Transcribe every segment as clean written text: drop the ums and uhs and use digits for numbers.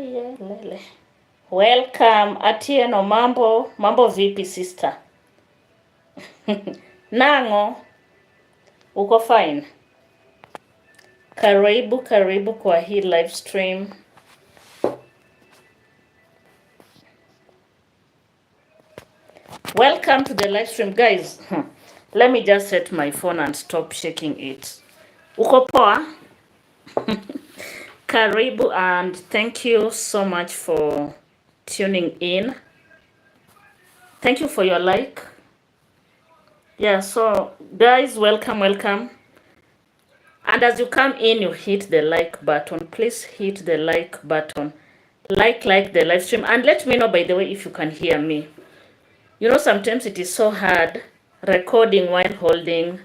Lele. Welcome Atieno, mambo vipi sister? Nango, uko fine? Karibu kwa hii live stream. Welcome to the live stream guys. Let me just set my phone and stop shaking it. Uko poa? Karibu and thank you so much for tuning in. Thank you for your like. Yeah, so guys, welcome. And as you come in, you hit the like button. Please hit the like button. Like the live stream. And let me know, by the way, if you can hear me. You know, sometimes it is so hard recording while holding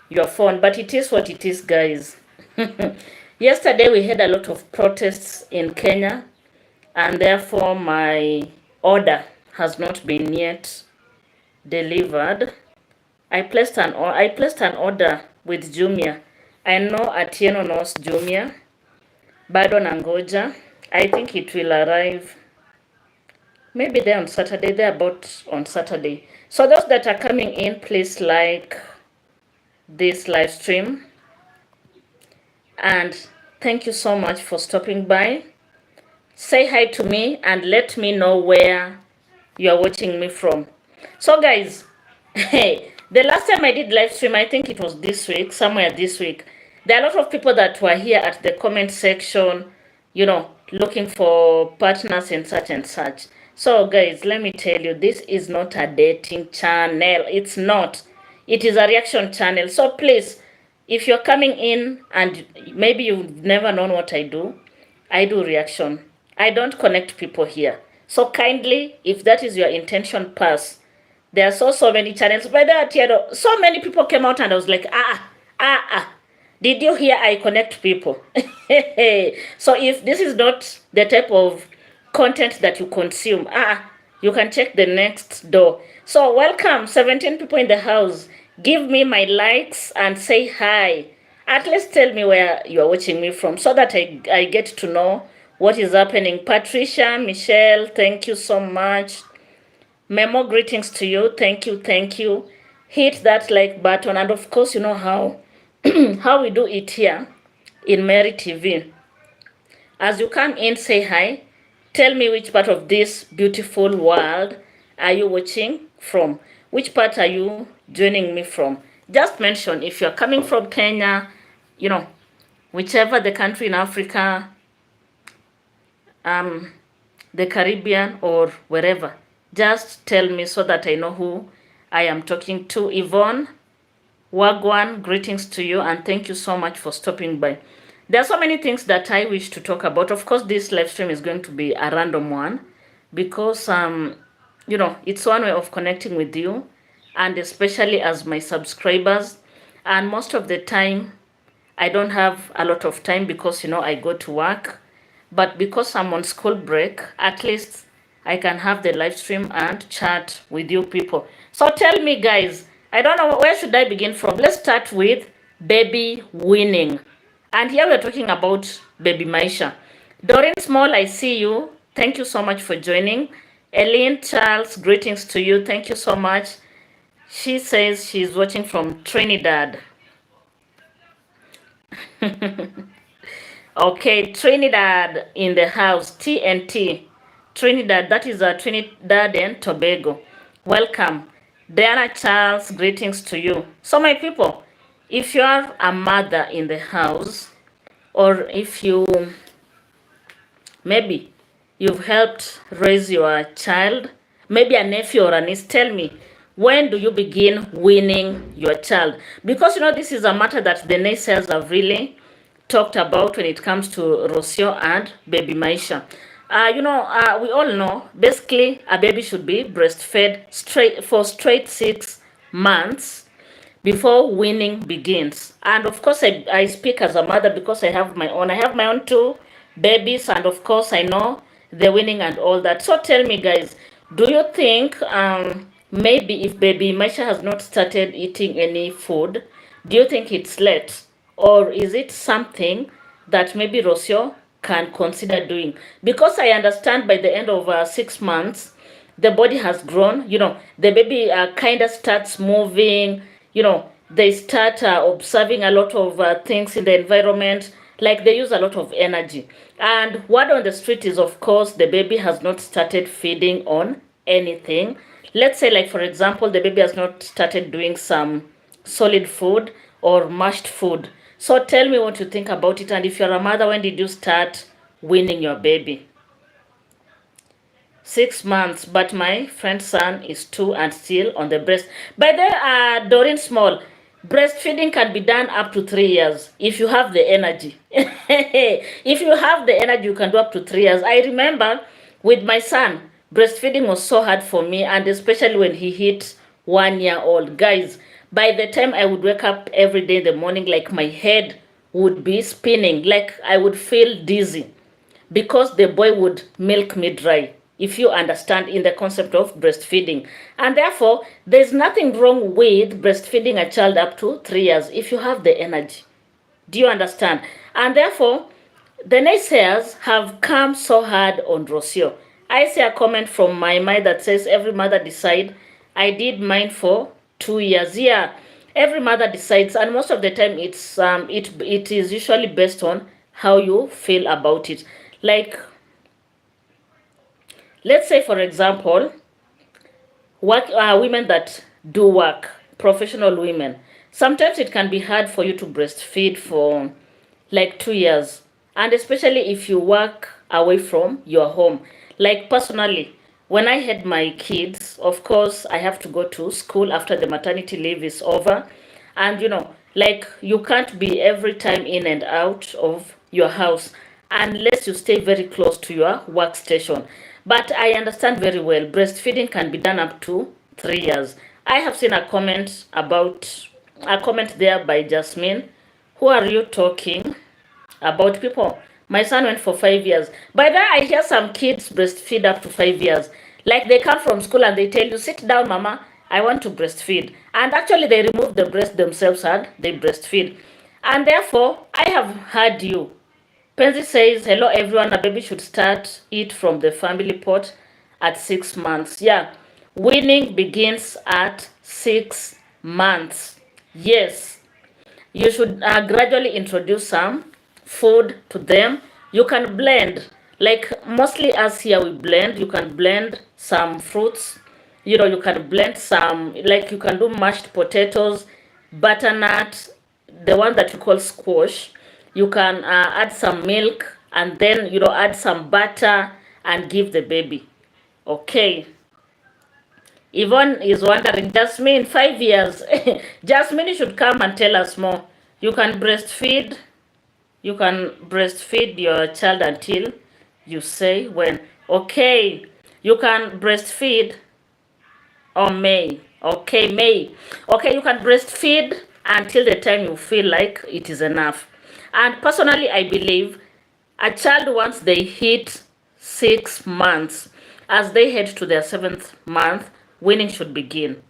your phone. But it is what it is, guys. Yesterday, we had a lot of protests in Kenya. And therefore, my order has not been yet delivered. I placed an order with Jumia. I know Atieno knows Jumia. Bado nangoja. I think it will arrive maybe there on Saturday. They're about on Saturday. So those that are coming in, please like this live stream. And thank you so much for stopping by. Say hi to me and let me know where you're watching me from. So guys, hey, the last time I did live stream, I think it was this week, somewhere this week. There are a lot of people that were here at the comment section, you know, looking for partners and such and such. So guys, let me tell you, this is not a dating channel. It's not. It is a reaction channel. So please, if you're coming in and maybe you've never known what I do reaction. I don't connect people here. So kindly, if that is your intention, pass. There are so many channels. By that, so many people came out and I was like, did you hear I connect people? So if this is not the type of content that you consume, you can check the next door. So welcome, 17 people in the house. Give me my likes and say hi. At least tell me where you are watching me from so that I get to know what is happening. Patricia, Michelle, thank you so much. Memo, greetings to you. Thank you. Hit that like button. And of course, you know how how we do it here in Mary TV. As you come in, say hi. Tell me which part of this beautiful world are you watching from? Which part are you joining me from? Just mention if you're coming from Kenya, you know, whichever the country in Africa, the Caribbean or wherever. Just tell me so that I know who I am talking to. Yvonne, Wagwan, greetings to you and thank you so much for stopping by. There are so many things that I wish to talk about. Of course, this live stream is going to be a random one because, you know, it's one way of connecting with you and especially as my subscribers. And most of the time, I don't have a lot of time because, you know, I go to work. But because I'm on school break, at least I can have the live stream and chat with you people. So tell me, guys, I don't know, where should I begin from? Let's start with baby weaning. And here we're talking about baby Maisha. Doreen Small, I see you. Thank you so much for joining. Eileen Charles, greetings to you. Thank you so much. She says she's watching from Trinidad. Okay, Trinidad in the house. TNT. Trinidad, that is Trinidad and Tobago. Welcome. Diana Charles, greetings to you. So my people, if you are a mother in the house, or if you, maybe you've helped raise your child, maybe a nephew or a niece, tell me, when do you begin weaning your child? Because, you know, this is a matter that the naysayers have really talked about when it comes to Rocio and baby Maisha. You know, we all know, basically, a baby should be breastfed for straight 6 months before weaning begins. And of course, I speak as a mother because I have my own. I have my own 2 babies, and of course, I know the weaning and all that. So tell me, guys, do you think maybe if baby Maisha has not started eating any food, do you think it's late? Or is it something that maybe Rocio can consider doing, because I understand by the end of 6 months the body has grown. The baby kind of starts moving. They start observing a lot of things in the environment, like they use a lot of energy. And word on the street is, of course, the baby has not started feeding on anything. Let's say, like, for example, the baby has not started doing some solid food or mashed food. So tell me what you think about it. And if you're a mother, when did you start weaning your baby? 6 months, but my friend's son is 2 and still on the breast. By the Doreen Small, breastfeeding can be done up to 3 years if you have the energy. If you have the energy, you can do up to 3 years. I remember with my son, breastfeeding was so hard for me, and especially when he hit 1 year old. Guys, by the time I would wake up every day in the morning, like my head would be spinning, like I would feel dizzy, because the boy would milk me dry, if you understand, in the concept of breastfeeding. And therefore, there's nothing wrong with breastfeeding a child up to 3 years if you have the energy. Do you understand? And therefore, the naysayers have come so hard on Rocio. I see a comment from my mind that says, every mother decide. I did mine for 2 years. Yeah, every mother decides, and most of the time it is usually based on how you feel about it. Like, let's say, for example, women that do work, professional women, sometimes it can be hard for you to breastfeed for like 2 years, and especially if you work away from your home. Like, personally, when I had my kids, of course, I have to go to school after the maternity leave is over. And like, you can't be every time in and out of your house unless you stay very close to your workstation. But I understand very well, breastfeeding can be done up to 3 years. I have seen a comment there by Jasmine. Who are you talking about, people? My son went for 5 years. By that, I hear some kids breastfeed up to 5 years. Like, they come from school and they tell you, sit down, mama, I want to breastfeed. And actually, they remove the breast themselves and they breastfeed. And therefore, I have heard you. Penzi says, hello everyone, a baby should start it from the family pot at 6 months. Yeah, weaning begins at 6 months. Yes, you should gradually introduce some food to them. You can blend, like mostly us here we blend. You can blend some fruits. You can blend some, like you can do mashed potatoes, butternut, the one that you call squash. You can add some milk, and then add some butter and give the baby. Okay. Yvonne is wondering, Jasmine, 5 years. Jasmine, you should come and tell us more. You can breastfeed your child until you say when. Okay. You can breastfeed on May. Okay, May. Okay, you can breastfeed until the time you feel like it is enough. And personally, I believe a child, once they hit 6 months, as they head to their 7th month, weaning should begin.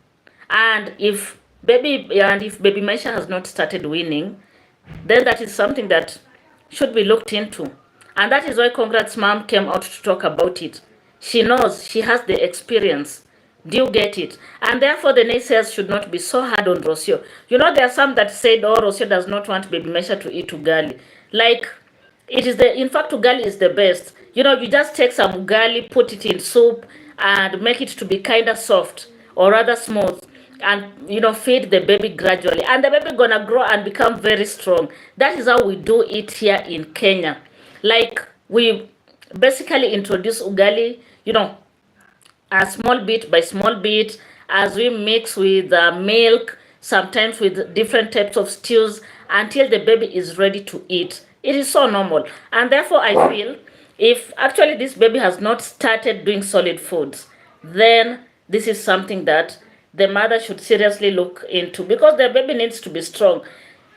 And if baby Maisha has not started weaning, then that is something that should be looked into. And that is why Congrats Mom came out to talk about it. She knows, she has the experience. Do you get it? And therefore, the naysayers should not be so hard on Rocio. There are some that said, oh, Rocio does not want baby Mesha to eat ugali. Like, in fact, ugali is the best. You just take some ugali, put it in soup, and make it to be kind of soft, or rather smooth. And, feed the baby gradually. And the baby gonna grow and become very strong. That is how we do it here in Kenya. Like, we basically introduce ugali, a small bit by small bit, as we mix with milk, sometimes with different types of stews, until the baby is ready to eat. It is so normal. And therefore, I feel, if actually this baby has not started doing solid foods, then this is something that the mother should seriously look into, because the baby needs to be strong.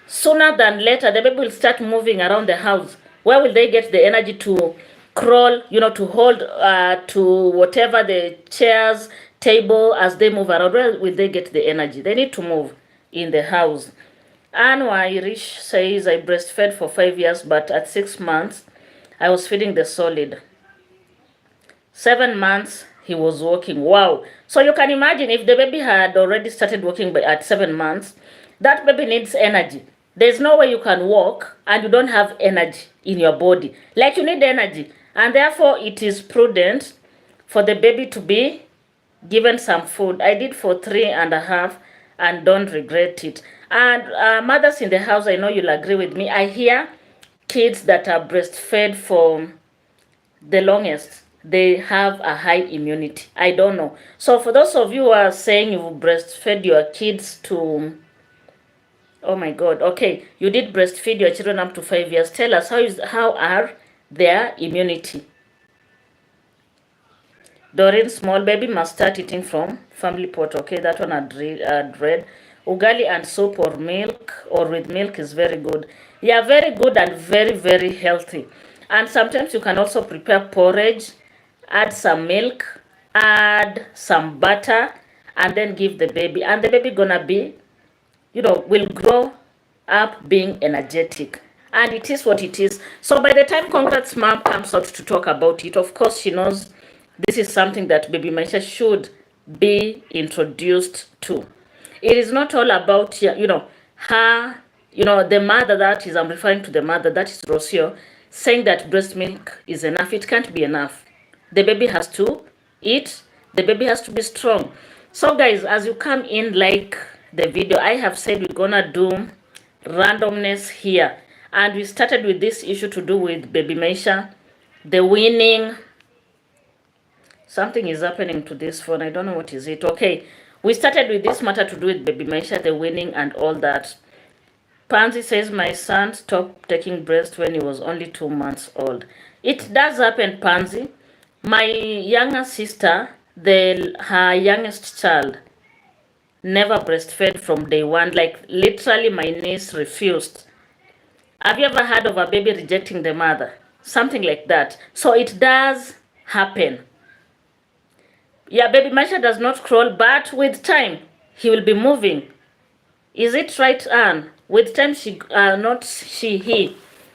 Sooner than later, the baby will start moving around the house. Where will they get the energy to crawl, to hold to whatever, the chairs, table, as they move around? Where will they get the energy? They need to move in the house. Anwa Irish says, I breastfed for 5 years, but at 6 months, I was feeding the solid. 7 months, he was walking. Wow. So you can imagine if the baby had already started walking at 7 months, that baby needs energy. There's no way you can walk and you don't have energy in your body. Like you need energy. And therefore, it is prudent for the baby to be given some food. I did for 3.5 and don't regret it. And mothers in the house, I know you'll agree with me. I hear kids that are breastfed for the longest, they have a high immunity. I don't know. So for those of you who are saying you breastfed your kids to, oh my God, okay, you did breastfeed your children up to 5 years. Tell us how are their immunity? Doreen, small baby must start eating from family pot. Okay, that one I'd read. Ugali and soup or milk or with milk is very good. Yeah, very good and very, very healthy. And sometimes you can also prepare porridge, add some milk, add some butter, and then give the baby. And the baby gonna be, will grow up being energetic. And it is what it is. So by the time Conrad's mom comes out to talk about it, of course she knows this is something that baby Maisha should be introduced to. It is not all about, her, the mother that is, I'm referring to the mother, that is Rocio, saying that breast milk is enough. It can't be enough. The baby has to eat. The baby has to be strong. So guys, as you come in, like the video, I have said we're gonna do randomness here. And we started with this issue to do with baby Maisha, the weaning. Something is happening to this phone. I don't know what is it. Okay, we started with this matter to do with baby Maisha, the weaning and all that. Pansy says my son stopped taking breast when he was only 2 months old. It does happen, Pansy. My younger sister, her youngest child, never breastfed from day one. Like literally my niece refused. Have you ever heard of a baby rejecting the mother? Something like that. So it does happen. Yeah, baby Maisha does not crawl, but with time, he will be moving. Is it right, Anne? With time, he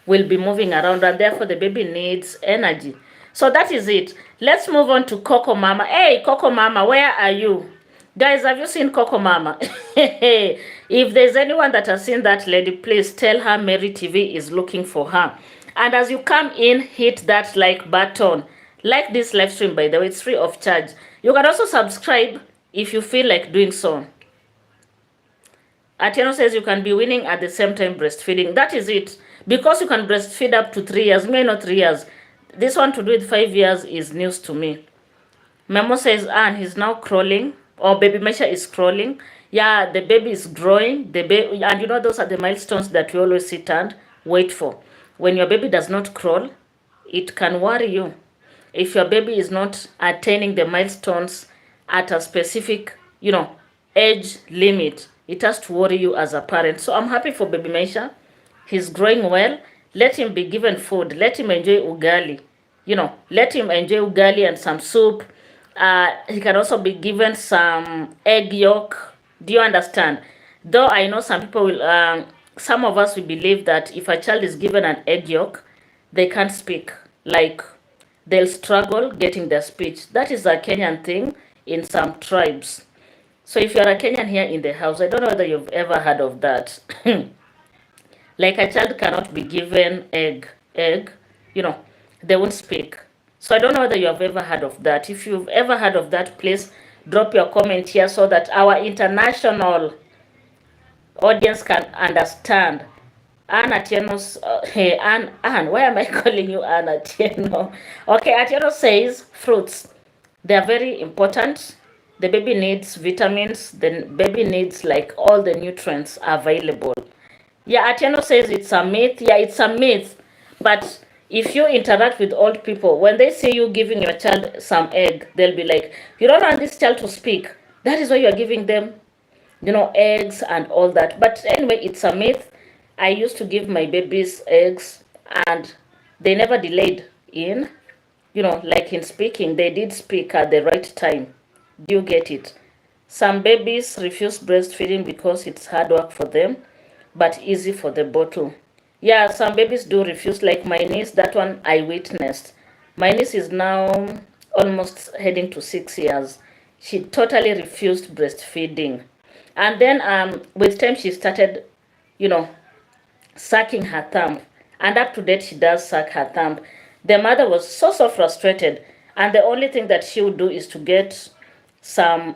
will be moving around, and therefore the baby needs energy. So that is it. Let's move on to Coco Mama. Hey, Coco Mama, where are you? Guys, have you seen Coco Mama? If there's anyone that has seen that lady, please tell her Mary TV is looking for her. And as you come in, hit that like button. Like this live stream, by the way, it's free of charge. You can also subscribe if you feel like doing so. Atieno says you can be winning at the same time breastfeeding. That is it. Because you can breastfeed up to 3 years, maybe not 3 years. This one to do it 5 years is news to me. Memo says, Anne, he's now crawling. Or baby Maisha is crawling. Yeah, the baby is growing. And those are the milestones that we always sit and wait for. When your baby does not crawl, it can worry you. If your baby is not attaining the milestones at a specific, age limit, it has to worry you as a parent. So I'm happy for baby Maisha. He's growing well. Let him be given food. Let him enjoy ugali. Let him enjoy ugali and some soup. He can also be given some egg yolk. Do you understand? Though I know some people will, some of us will believe that if a child is given an egg yolk, they can't speak. Like, they'll struggle getting their speech. That is a Kenyan thing in some tribes. So if you're a Kenyan here in the house, I don't know whether you've ever heard of that. Like a child cannot be given egg, they won't speak. So I don't know whether you have ever heard of that. If you've ever heard of that, please drop your comment here so that our international audience can understand. Anne Atieno's, hey, Anne, why am I calling you Anne Atieno? Okay, Atieno says fruits. They are very important. The baby needs vitamins. The baby needs like all the nutrients available. Yeah, Atieno says it's a myth. Yeah, it's a myth. But if you interact with old people, when they see you giving your child some egg, they'll be like, you don't want this child to speak. That is why you are giving them, eggs and all that. But anyway, it's a myth. I used to give my babies eggs and they never delayed in, like in speaking. They did speak at the right time. Do you get it? Some babies refuse breastfeeding because it's hard work for them, but easy for the bottle. Yeah, some babies do refuse, like my niece, that one I witnessed. My niece is now almost heading to 6 years. She totally refused breastfeeding. And then with time she started, you know, sucking her thumb. And up to date she does suck her thumb. The mother was so frustrated. And the only thing that she would do is to get some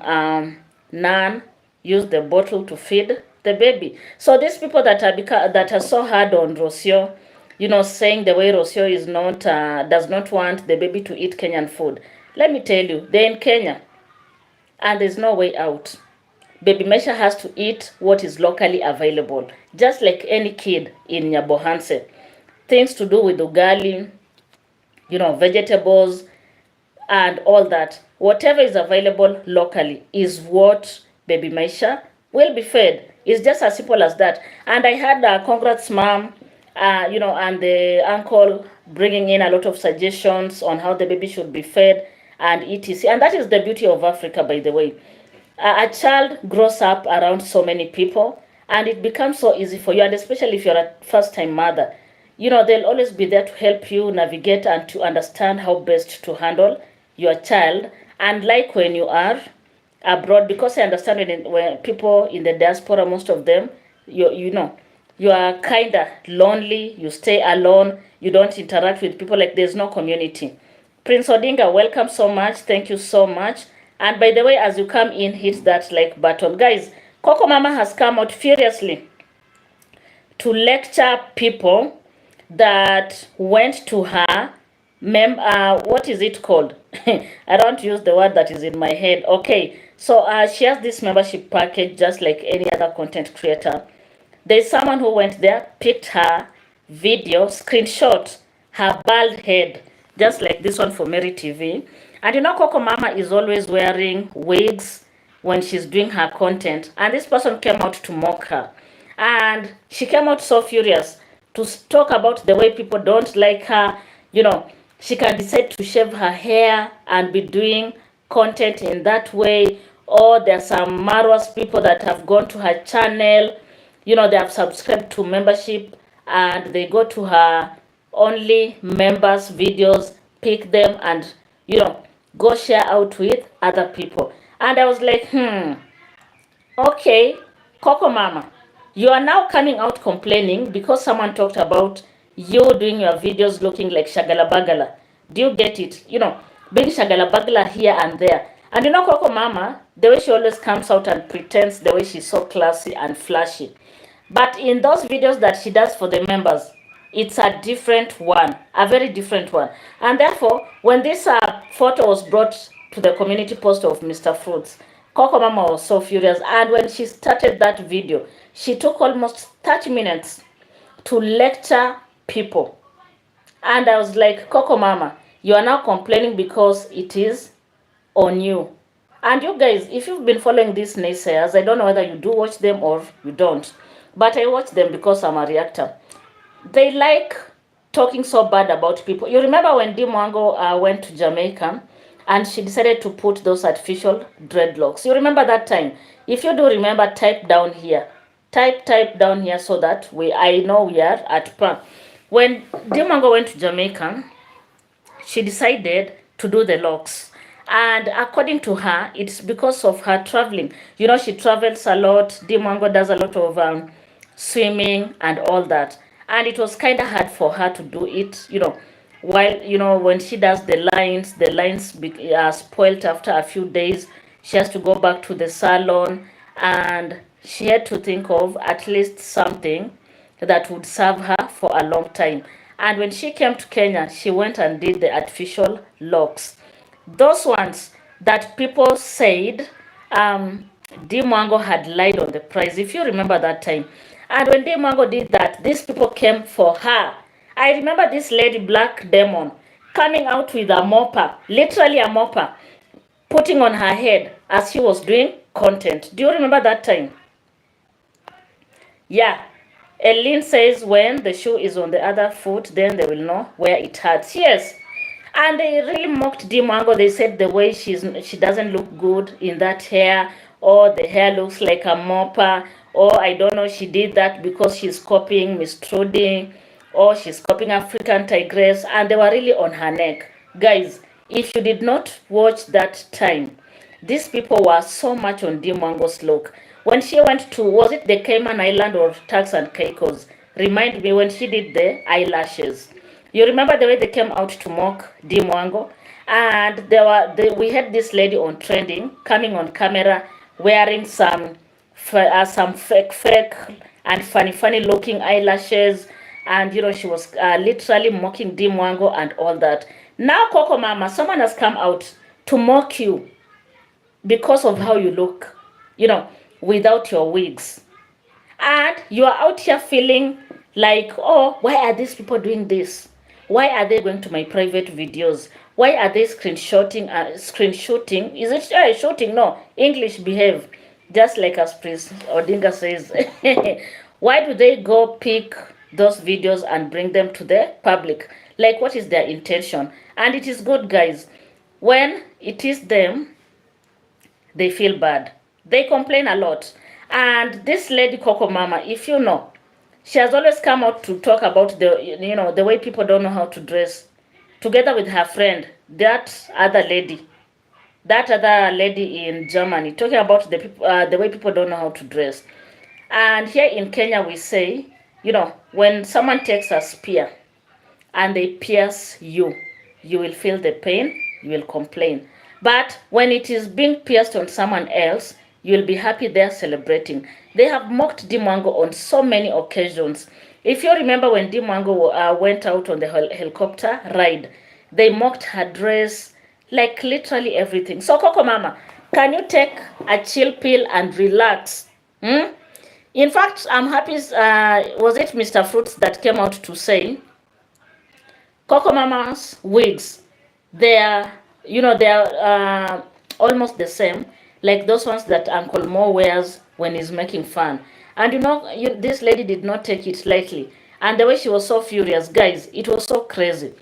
naan, use the bottle to feed the baby. So these people that are so hard on Rocio, saying the way Rocio is not does not want the baby to eat Kenyan food. Let me tell you, they're in Kenya, and there's no way out. Baby Mesha has to eat what is locally available, just like any kid in Nyabohanse. Things to do with ugali, vegetables, and all that. Whatever is available locally is what Baby Maisha will be fed. It's just as simple as that. And I had congrats mom, and the uncle bringing in a lot of suggestions on how the baby should be fed and etc. And that is the beauty of Africa, by the way. A child grows up around so many people, and it becomes so easy for you, and especially if you're a first-time mother. They'll always be there to help you navigate and to understand how best to handle your child. And like when you are abroad, because I understand when people in the diaspora, most of them, you are kind of lonely, you stay alone, you don't interact with people, like there's no community. Prince Odinga, welcome so much. Thank you so much. And by the way, as you come in, hit that like button. Guys, Coco Mama has come out furiously to lecture people that went to her what is it called? I don't use the word that is in my head. Okay, so she has this membership package just like any other content creator. There's someone who went there, picked her video, screenshot her bald head, just like this one for Mary TV. And Coco Mama is always wearing wigs when she's doing her content. And this person came out to mock her. And she came out so furious to talk about the way people don't like her. She can decide to shave her hair and be doing content in that way. Or there are some Marwas people that have gone to her channel. They have subscribed to membership and they go to her only members videos, pick them and, go share out with other people. And I was like, okay, Coco Mama, you are now coming out complaining because someone talked about you doing your videos looking like Shagala Bagala. Do you get it? Being Shagala Bagala here and there. And Coco Mama, the way she always comes out and pretends the way she's so classy and flashy. But in those videos that she does for the members, it's a different one, a very different one. And therefore, when this photo was brought to the community post of Mr. Fruits, Coco Mama was so furious. And when she started that video, she took almost 30 minutes to lecture people. And I was like, Coco Mama, you are now complaining because it is on you. And you guys, if you've been following these naysayers, I don't know whether you do watch them or you don't. But I watch them because I'm a reactor. They like talking so bad about people. You remember when DEE went to Jamaica and she decided to put those artificial dreadlocks. You remember that time? If you do remember, type down here. Type down here so that I know we are at par. When DEE went to Jamaica, she decided to do the locks. And according to her, it's because of her traveling. She travels a lot. DEE does a lot of swimming and all that. And it was kind of hard for her to do it, while, when she does the lines are spoiled after a few days. She has to go back to the salon and she had to think of at least something that would serve her for a long time. And when she came to Kenya, she went and did the artificial locks. Those ones that people said DEE had lied on the price, if you remember that time. And when DEE did that, these people came for her. I remember this lady, Black Demon, coming out with a mopper, literally a mopper, putting on her head as she was doing content. Do you remember that time? Yeah. Eileen says when the shoe is on the other foot, then they will know where it hurts. Yes. And they really mocked DEE. They said the way she doesn't look good in that hair, or the hair looks like a mopper, or I don't know, she did that because she's copying Miss Trudy, or she's copying African Tigress, and they were really on her neck. Guys, if you did not watch that time, these people were so much on Dee Mwango's look. When she went to, was it the Cayman Island or Turks and Caicos? Remind me when she did the eyelashes. You remember the way they came out to mock Dee Mwango? And we had this lady on trending, coming on camera, wearing some fake and funny looking eyelashes, and she was literally mocking Dee Mwango and all that. Now, Coco Mama, someone has come out to mock you because of how you look, without your wigs. And you are out here feeling like, oh, why are these people doing this? Why are they going to my private videos? Why are they screenshotting? Is it shooting? No, English behave. Just like as Prince Odinga says. Why do they go pick those videos and bring them to the public? Like, what is their intention? And it is good, guys. When it is them, they feel bad. They complain a lot. And this lady, Coco Mama, if you know, she has always come out to talk about the way people don't know how to dress. Together with her friend, that other lady in Germany, talking about the way people don't know how to dress. And here in Kenya, we say, when someone takes a spear and they pierce you, you will feel the pain, you will complain. But when it is being pierced on someone else, you'll be happy they're celebrating. They have mocked Dee Mwango on so many occasions. If you remember when Dee Mwango went out on the helicopter ride, they mocked her dress, like literally everything. So Coco Mama, can you take a chill pill and relax? In fact, I'm happy, was it Mr. Fruits that came out to say, Coco Mama's wigs, they're almost the same, like those ones that Uncle Mo wears when he's making fun. And this lady did not take it lightly. And the way she was so furious, guys, it was so crazy.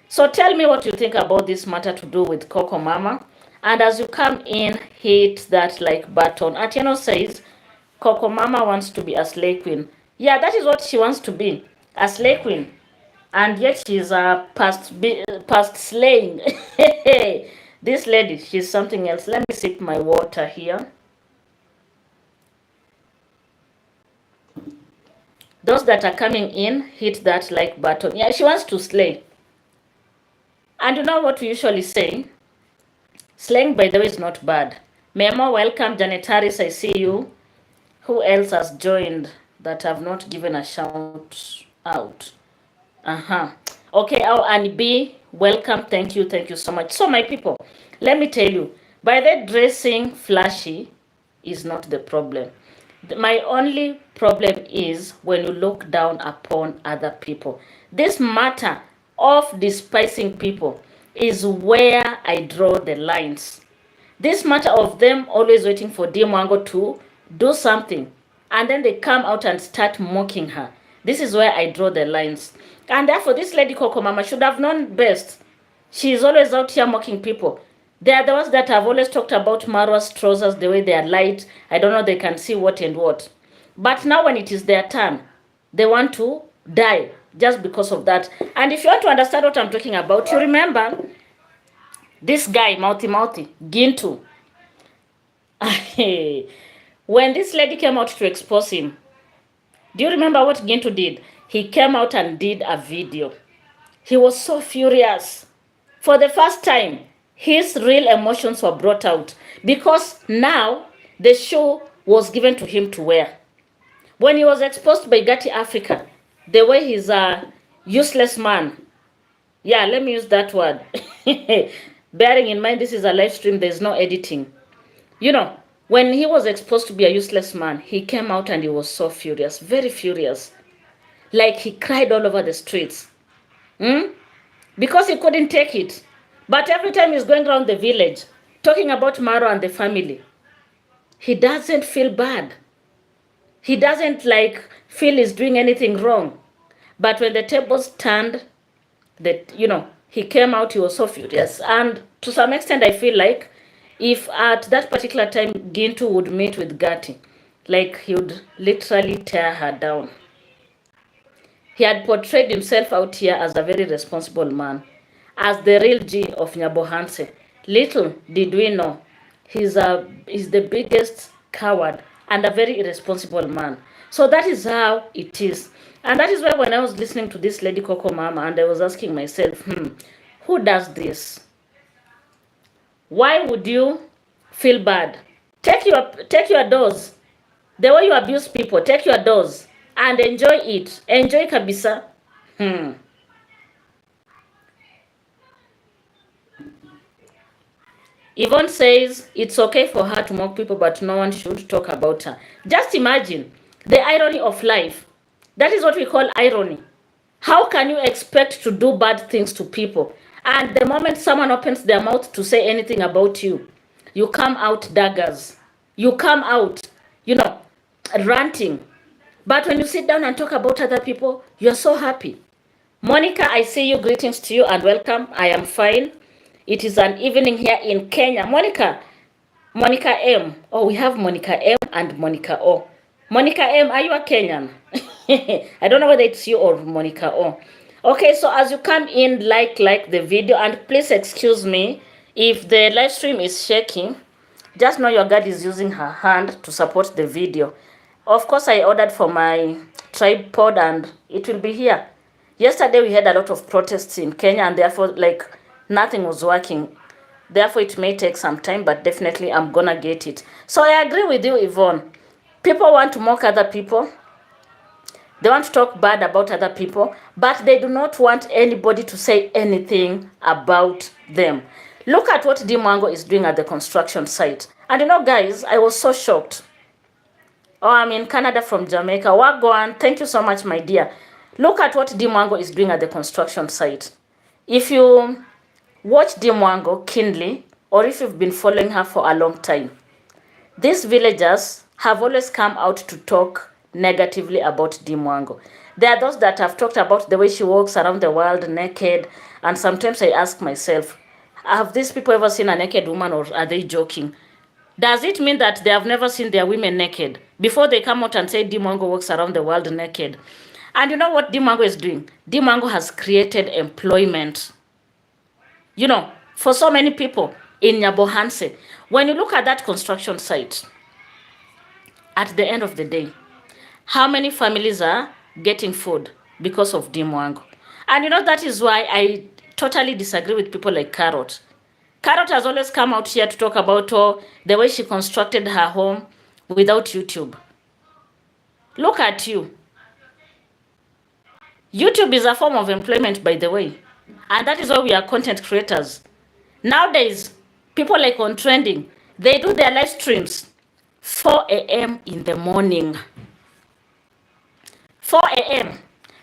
So tell me what you think about this matter to do with Coco Mama. And as you come in, hit that like button. Atieno says, Coco Mama wants to be a slay queen. Yeah, that is what she wants to be, a slay queen. And yet she's past slaying. This lady, she's something else. Let me sip my water here. Those that are coming in, hit that like button. Yeah, she wants to slay. And you know what we usually say? Slaying, by the way, is not bad. Memo, welcome. Janet Harris, I see you. Who else has joined that have not given a shout out? Okay, and B, welcome. Thank you so much. So my people, let me tell you, by the dressing flashy is not the problem. My only problem is when you look down upon other people. This matter of despising people is where I draw the lines. This matter of them always waiting for Dee Mwango to do something, and then they come out and start mocking her. This is where I draw the lines. And therefore, this lady Coco Mama should have known best. She is always out here mocking people. They are the ones that have always talked about Marwa's trousers, the way they are light. I don't know, they can see what and what. But now when it is their turn, they want to die just because of that. And if you want to understand what I'm talking about, you remember this guy, Mouthy, Gintu. When this lady came out to expose him, do you remember what Gintu did? He came out and did a video. He was so furious. For the first time, his real emotions were brought out because now the shoe was given to him to wear. When he was exposed by Gatti Africa, the way he's a useless man. Yeah, let me use that word. Bearing in mind this is a live stream, there's no editing. When he was exposed to be a useless man, he came out and he was so furious, very furious. Like he cried all over the streets. Because he couldn't take it. But every time he's going around the village, talking about Maro and the family, he doesn't feel bad. He doesn't feel he's doing anything wrong. But when the tables turned, he came out, he was so furious. And to some extent, I feel like if at that particular time Gintu would meet with Gatti, like he would literally tear her down. He had portrayed himself out here as a very responsible man, as the real G of Nyabohanse. Little did we know, he's the biggest coward and a very irresponsible man. So that is how it is. And that is why when I was listening to this lady Coco Mama, and I was asking myself, who does this? Why would you feel bad? Take your dose. The way you abuse people, take your dose and enjoy it. Enjoy kabisa. Yvonne says it's okay for her to mock people, but no one should talk about her. Just imagine the irony of life. That is what we call irony. How can you expect to do bad things to people, and the moment someone opens their mouth to say anything about you, you come out daggers. You come out, ranting. But when you sit down and talk about other people, you're so happy. Monica, I see you. Greetings to you and welcome. I am fine. It is an evening here in Kenya. Monica M. Oh, we have Monica M and Monica O. Monica M, are you a Kenyan? I don't know whether it's you or Monica O. Okay, so as you come in, like the video, and please excuse me if the live stream is shaking. Just know your girl is using her hand to support the video. Of course, I ordered for my tripod and it will be here. Yesterday, we had a lot of protests in Kenya and therefore, nothing was working. Therefore, it may take some time, but definitely I'm gonna get it. So I agree with you, Yvonne. People want to mock other people. They want to talk bad about other people, but they do not want anybody to say anything about them. Look at what DEE is doing at the construction site. And guys, I was so shocked. Oh, I'm in Canada from Jamaica. Wagwan, thank you so much, my dear. Look at what DEE is doing at the construction site. If you watch DEE keenly, or if you've been following her for a long time, these villagers have always come out to talk negatively about DEE. There are those that have talked about the way she walks around the world naked, and sometimes I ask myself, have these people ever seen a naked woman, or are they joking? Does it mean that they have never seen their women naked before they come out and say DEE walks around the world naked? And you know what DEE is doing? DEE has created employment, for so many people in Nyabohanse. When you look at that construction site, at the end of the day, how many families are getting food because of DEE? And that is why I totally disagree with people like Carrot. Carrot has always come out here to talk about the way she constructed her home without YouTube. Look at you. YouTube is a form of employment, by the way. And that is why we are content creators. Nowadays, people like on Trending, they do their live streams 4 a.m. in the morning. 4 a.m.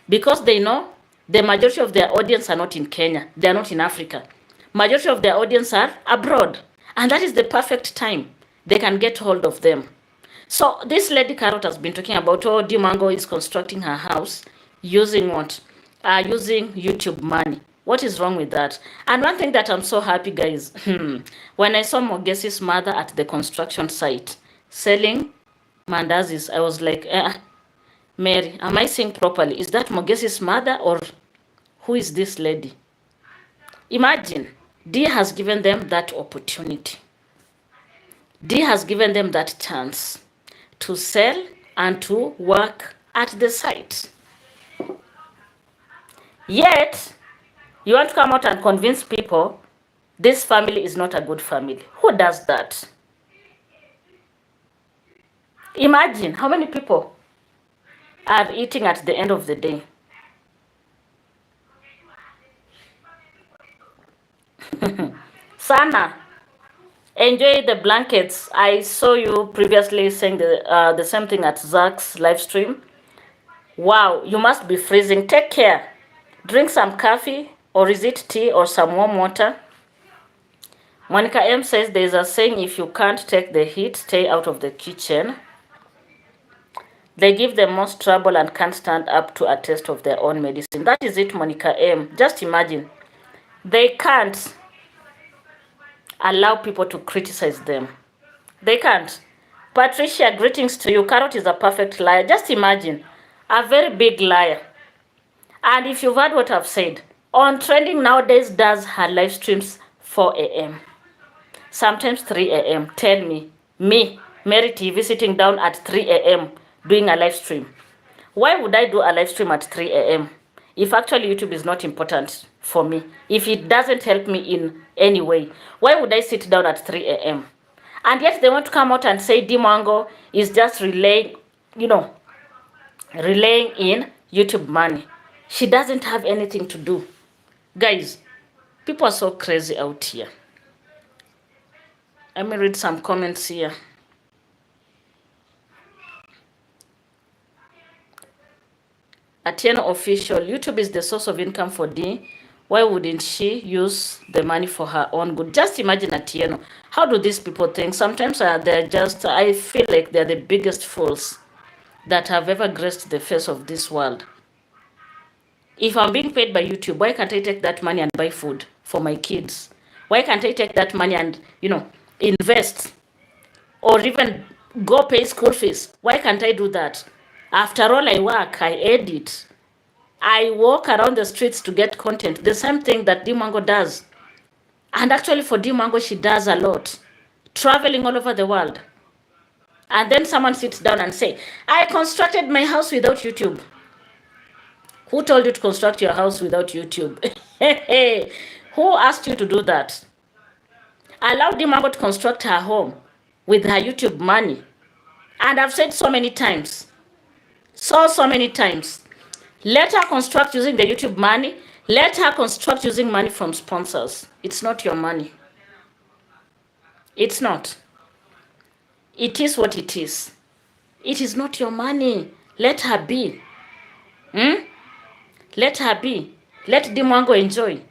Because they know the majority of their audience are not in Kenya. They are not in Africa. Majority of their audience are abroad. And that is the perfect time they can get hold of them. So this lady Carrot has been talking about, DEE is constructing her house using what? Using YouTube money. What is wrong with that? And one thing that I'm so happy, guys, when I saw Mogesi's mother at the construction site selling mandazis, I was like, Mary, am I saying properly? Is that Mogesi's mother, or who is this lady? Imagine, DEE has given them that opportunity. DEE has given them that chance to sell and to work at the site. Yet, you want to come out and convince people this family is not a good family. Who does that? Imagine how many people are eating at the end of the day. Sana, enjoy the blankets. I saw you previously saying the same thing at Zach's live stream. Wow, you must be freezing. Take care. Drink some coffee, or is it tea, or some warm water? Monica M says there's a saying, if you can't take the heat, stay out of the kitchen. They give the most trouble and can't stand up to a test of their own medicine. That is it, Monica M. Just imagine. They can't allow people to criticize them. They can't. Patricia, greetings to you. Carrot is a perfect liar. Just imagine, a very big liar. And if you've heard what I've said, on trending nowadays does her live streams 4 a.m. Sometimes 3 a.m. Tell me, Mary TV, sitting down at 3 a.m. doing a live stream. Why would I do a live stream at 3 a.m. if actually YouTube is not important for me? If it doesn't help me in any way, why would I sit down at 3 a.m.? And yet they want to come out and say DEE Mwango is just relaying in YouTube money. She doesn't have anything to do. Guys, people are so crazy out here. Let me read some comments here. Atieno official, YouTube is the source of income for DEE. Why wouldn't she use the money for her own good? Just imagine, Atieno. How do these people think? Sometimes they're just, I feel like they're the biggest fools that have ever graced the face of this world. If I'm being paid by YouTube, why can't I take that money and buy food for my kids? Why can't I take that money and, invest or even go pay school fees? Why can't I do that? After all, I work, I edit, I walk around the streets to get content. The same thing that DEE Mwango does. And actually for DEE Mwango, she does a lot. Traveling all over the world. And then someone sits down and say, I constructed my house without YouTube. Who told you to construct your house without YouTube? Who asked you to do that? Allow DEE Mwango to construct her home with her YouTube money. And I've said so many times, so many times, let her construct using the YouTube money. Let her construct using money from sponsors. It's not your money. It's not. It is what it is. It is not your money. Let her be. Let her be. Let DEE Mwango enjoy.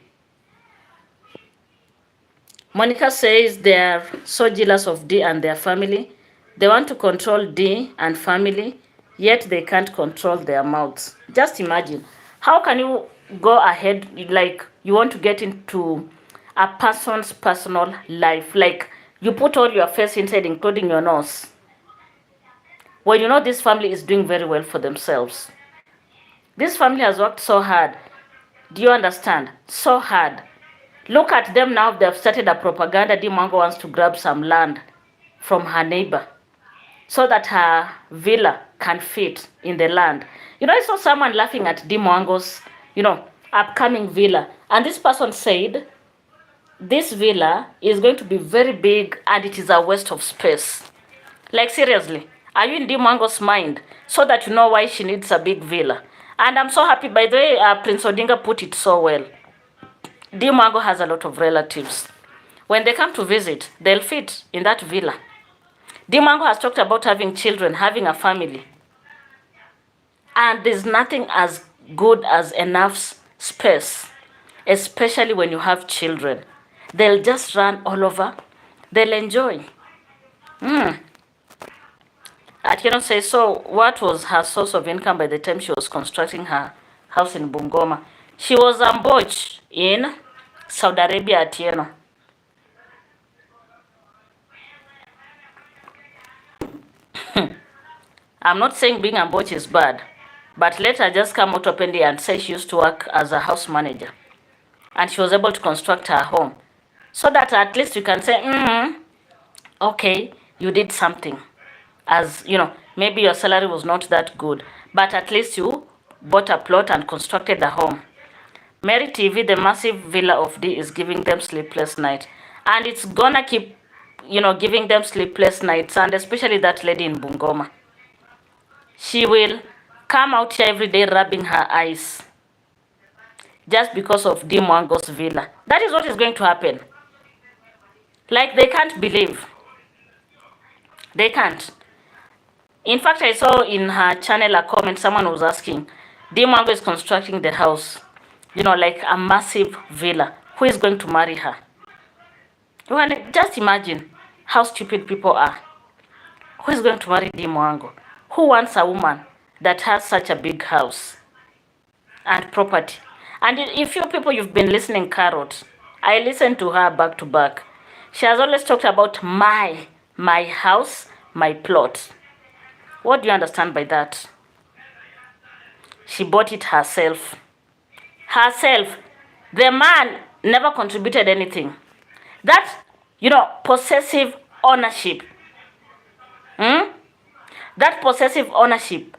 Monica says they are so jealous of DEE and their family. They want to control DEE and family, yet they can't control their mouths. Just imagine. How can you go ahead, like you want to get into a person's personal life? Like you put all your face inside, including your nose, when you know this family is doing very well for themselves. This family has worked so hard. Do you understand? So hard. Look at them now. They've started a propaganda. DEE Mwango wants to grab some land from her neighbor so that her villa can fit in the land. I saw someone laughing at DEE Mwango's, upcoming villa. And this person said, this villa is going to be very big and it is a waste of space. Like seriously, are you in DEE Mwango's mind so that you know why she needs a big villa? And I'm so happy, by the way, Prince Odinga put it so well. DEE Mwango has a lot of relatives. When they come to visit, they'll fit in that villa. DEE Mwango has talked about having children, having a family. And there's nothing as good as enough space, especially when you have children. They'll just run all over. They'll enjoy. Atieno says, so what was her source of income by the time she was constructing her house in Bungoma? She was ambushed in Saudi Arabia, Atieno. I'm not saying being ambushed is bad, but let her just come out openly and say she used to work as a house manager. And she was able to construct her home. So that at least you can say, okay, you did something. As, maybe your salary was not that good, but at least you bought a plot and constructed a home. Mary TV, the massive villa of DEE is giving them sleepless nights. And it's gonna keep, giving them sleepless nights, and especially that lady in Bungoma. She will come out here every day rubbing her eyes just because of DEE Mwango's villa. That is what is going to happen. Like, they can't believe. They can't. In fact, I saw in her channel a comment, someone was asking, DEE Mwango is constructing the house, like a massive villa. Who is going to marry her? Well, just imagine how stupid people are. Who is going to marry DEE Mwango? Who wants a woman that has such a big house and property? And if you people, you've been listening, Carrot, I listened to her back to back. She has always talked about my house, my plot. What do you understand by that? She bought it herself. Herself. The man never contributed anything. That, possessive ownership. That possessive ownership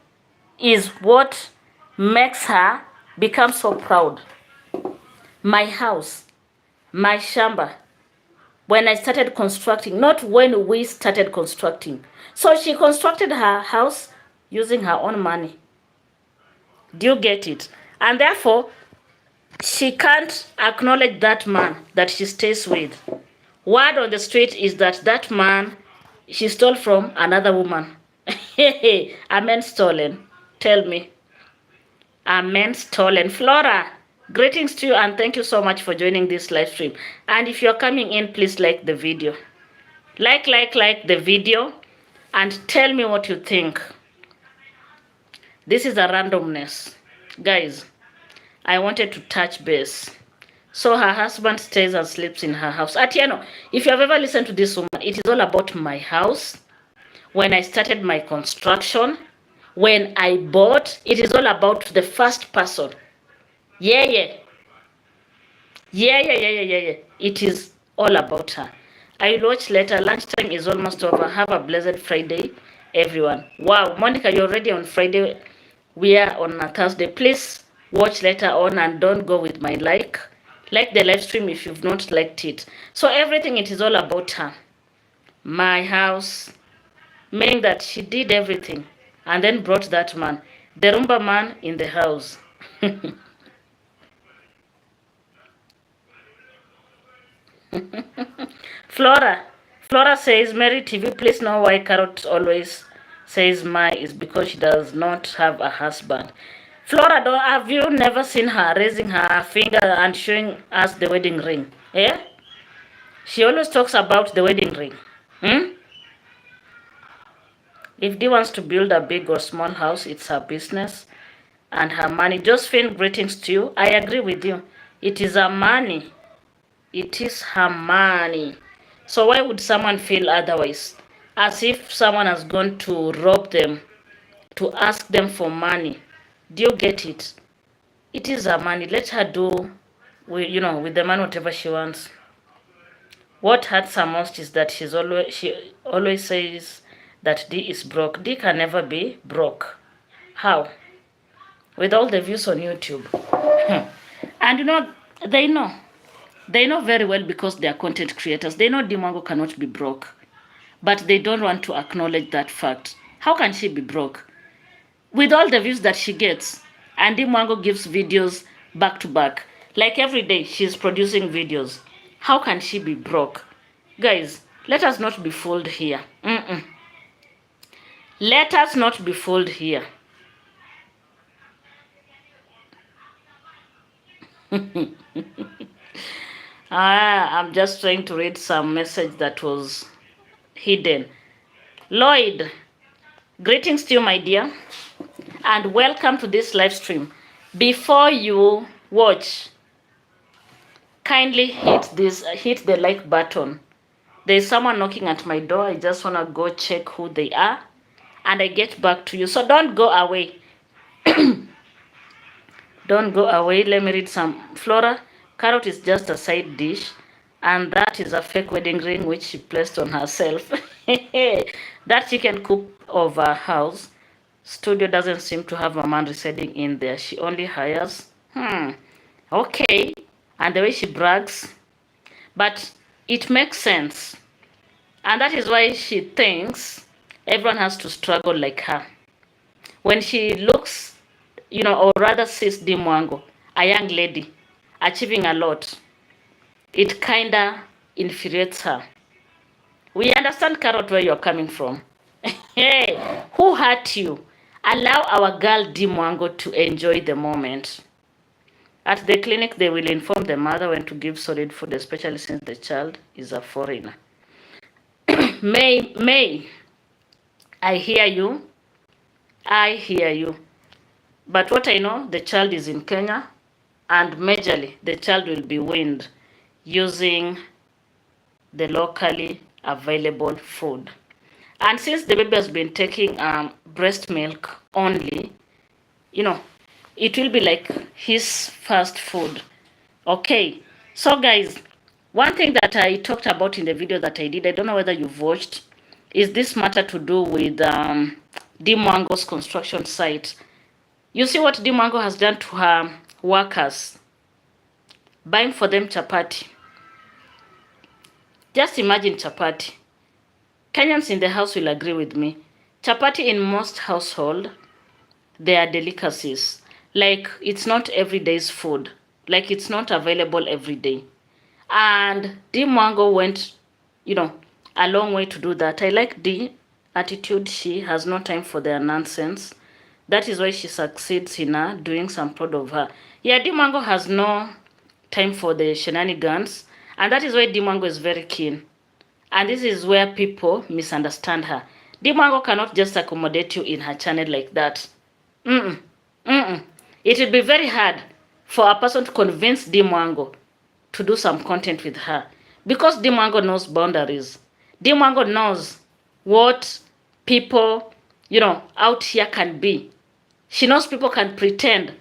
is what makes her become so proud. My house, my shamba, when I started constructing, not when we started constructing. So she constructed her house using her own money. Do you get it? And therefore, she can't acknowledge that man that she stays with. Word on the street is that man she stole from another woman. A man stolen. Tell me. A man stolen. Flora, greetings to you and thank you so much for joining this live stream. And if you're coming in, please like the video. Like the video and tell me what you think. This is a randomness. Guys, I wanted to touch base. So her husband stays and sleeps in her house. Atieno, if you have ever listened to this woman, it is all about my house. When I started my construction, when I bought, it is all about the first person. Yeah. It is all about her. I will watch later. Lunchtime is almost over. Have a blessed Friday, everyone. Wow, Monica, you're already on Friday. We are on a Thursday. Please watch later on and don't go with my like. Like the live stream if you've not liked it. So everything, it is all about her. My house. Meaning that she did everything and then brought that man. The Rumba man in the house. Flora says, Mary TV, please know why Carrot always says my is because she does not have a husband. Flora, have you never seen her raising her finger and showing us the wedding ring? Yeah? She always talks about the wedding ring. If Dee wants to build a big or small house, it's her business and her money. Josephine, greetings to you. I agree with you. It is her money. It is her money. So why would someone feel otherwise? As if someone has gone to rob them, to ask them for money. Do you get it? It is her money. Let her do, with the money whatever she wants. What hurts her most is that she always says that Dee is broke. Dee can never be broke. How? With all the views on YouTube. And they know. They know very well because they are content creators. They know Dee Mwango cannot be broke. But they don't want to acknowledge that fact. How can she be broke? With all the views that she gets. And Dee Mwango gives videos back to back. Like every day she's producing videos. How can she be broke? Guys, let us not be fooled here. Let us not be fooled here. I'm just trying to read some message that was hidden. Lloyd, greetings to you, my dear, and welcome to this live stream. Before you watch, kindly hit the like button. There's someone knocking at my door. I just want to go check who they are, and I get back to you. So don't go away. Don't go away. Let me read some. Flora, Carrot is just a side dish, and that is a fake wedding ring which she placed on herself. That chicken coop of her house studio doesn't seem to have a man residing in there. She only hires. Okay. And the way she brags. But it makes sense. And that is why she thinks everyone has to struggle like her. When she looks, or rather sees Dee Mwango, a young lady, achieving a lot, it kinda infuriates her. We understand, Carrot, where you're coming from. Hey, who hurt you? Allow our girl Dee Mwango to enjoy the moment. At the clinic, they will inform the mother when to give solid food, especially since the child is a foreigner. May, I hear you. I hear you. But what I know, the child is in Kenya, and majorly, the child will be weaned using the locally available food. And since the baby has been taking breast milk only, you know, it will be like his first food. Okay, so guys, one thing that I talked about in the video that I did, I don't know whether you've watched, is this matter to do with Dimwango's construction site. You see what Dimwango has done to her workers, buying for them chapati. Just imagine chapati. Kenyans in the house will agree with me. Chapati in most households, they are delicacies. Like, it's not every day's food. Like, it's not available every day. And Dee Mwango went, you know, a long way to do that. I like the attitude. She has no time for their nonsense. That is why she succeeds in doing, so I'm proud of her. Yeah, Dee Mwango has no time for the shenanigans. And that is why Dee Mwango is very keen. And this is where people misunderstand her. Dee Mwango cannot just accommodate you in her channel like that. It will be very hard for a person to convince Dee Mwango to do some content with her. Because Dee Mwango knows boundaries. Dee Mwango knows what people, out here can be. She knows people can pretend.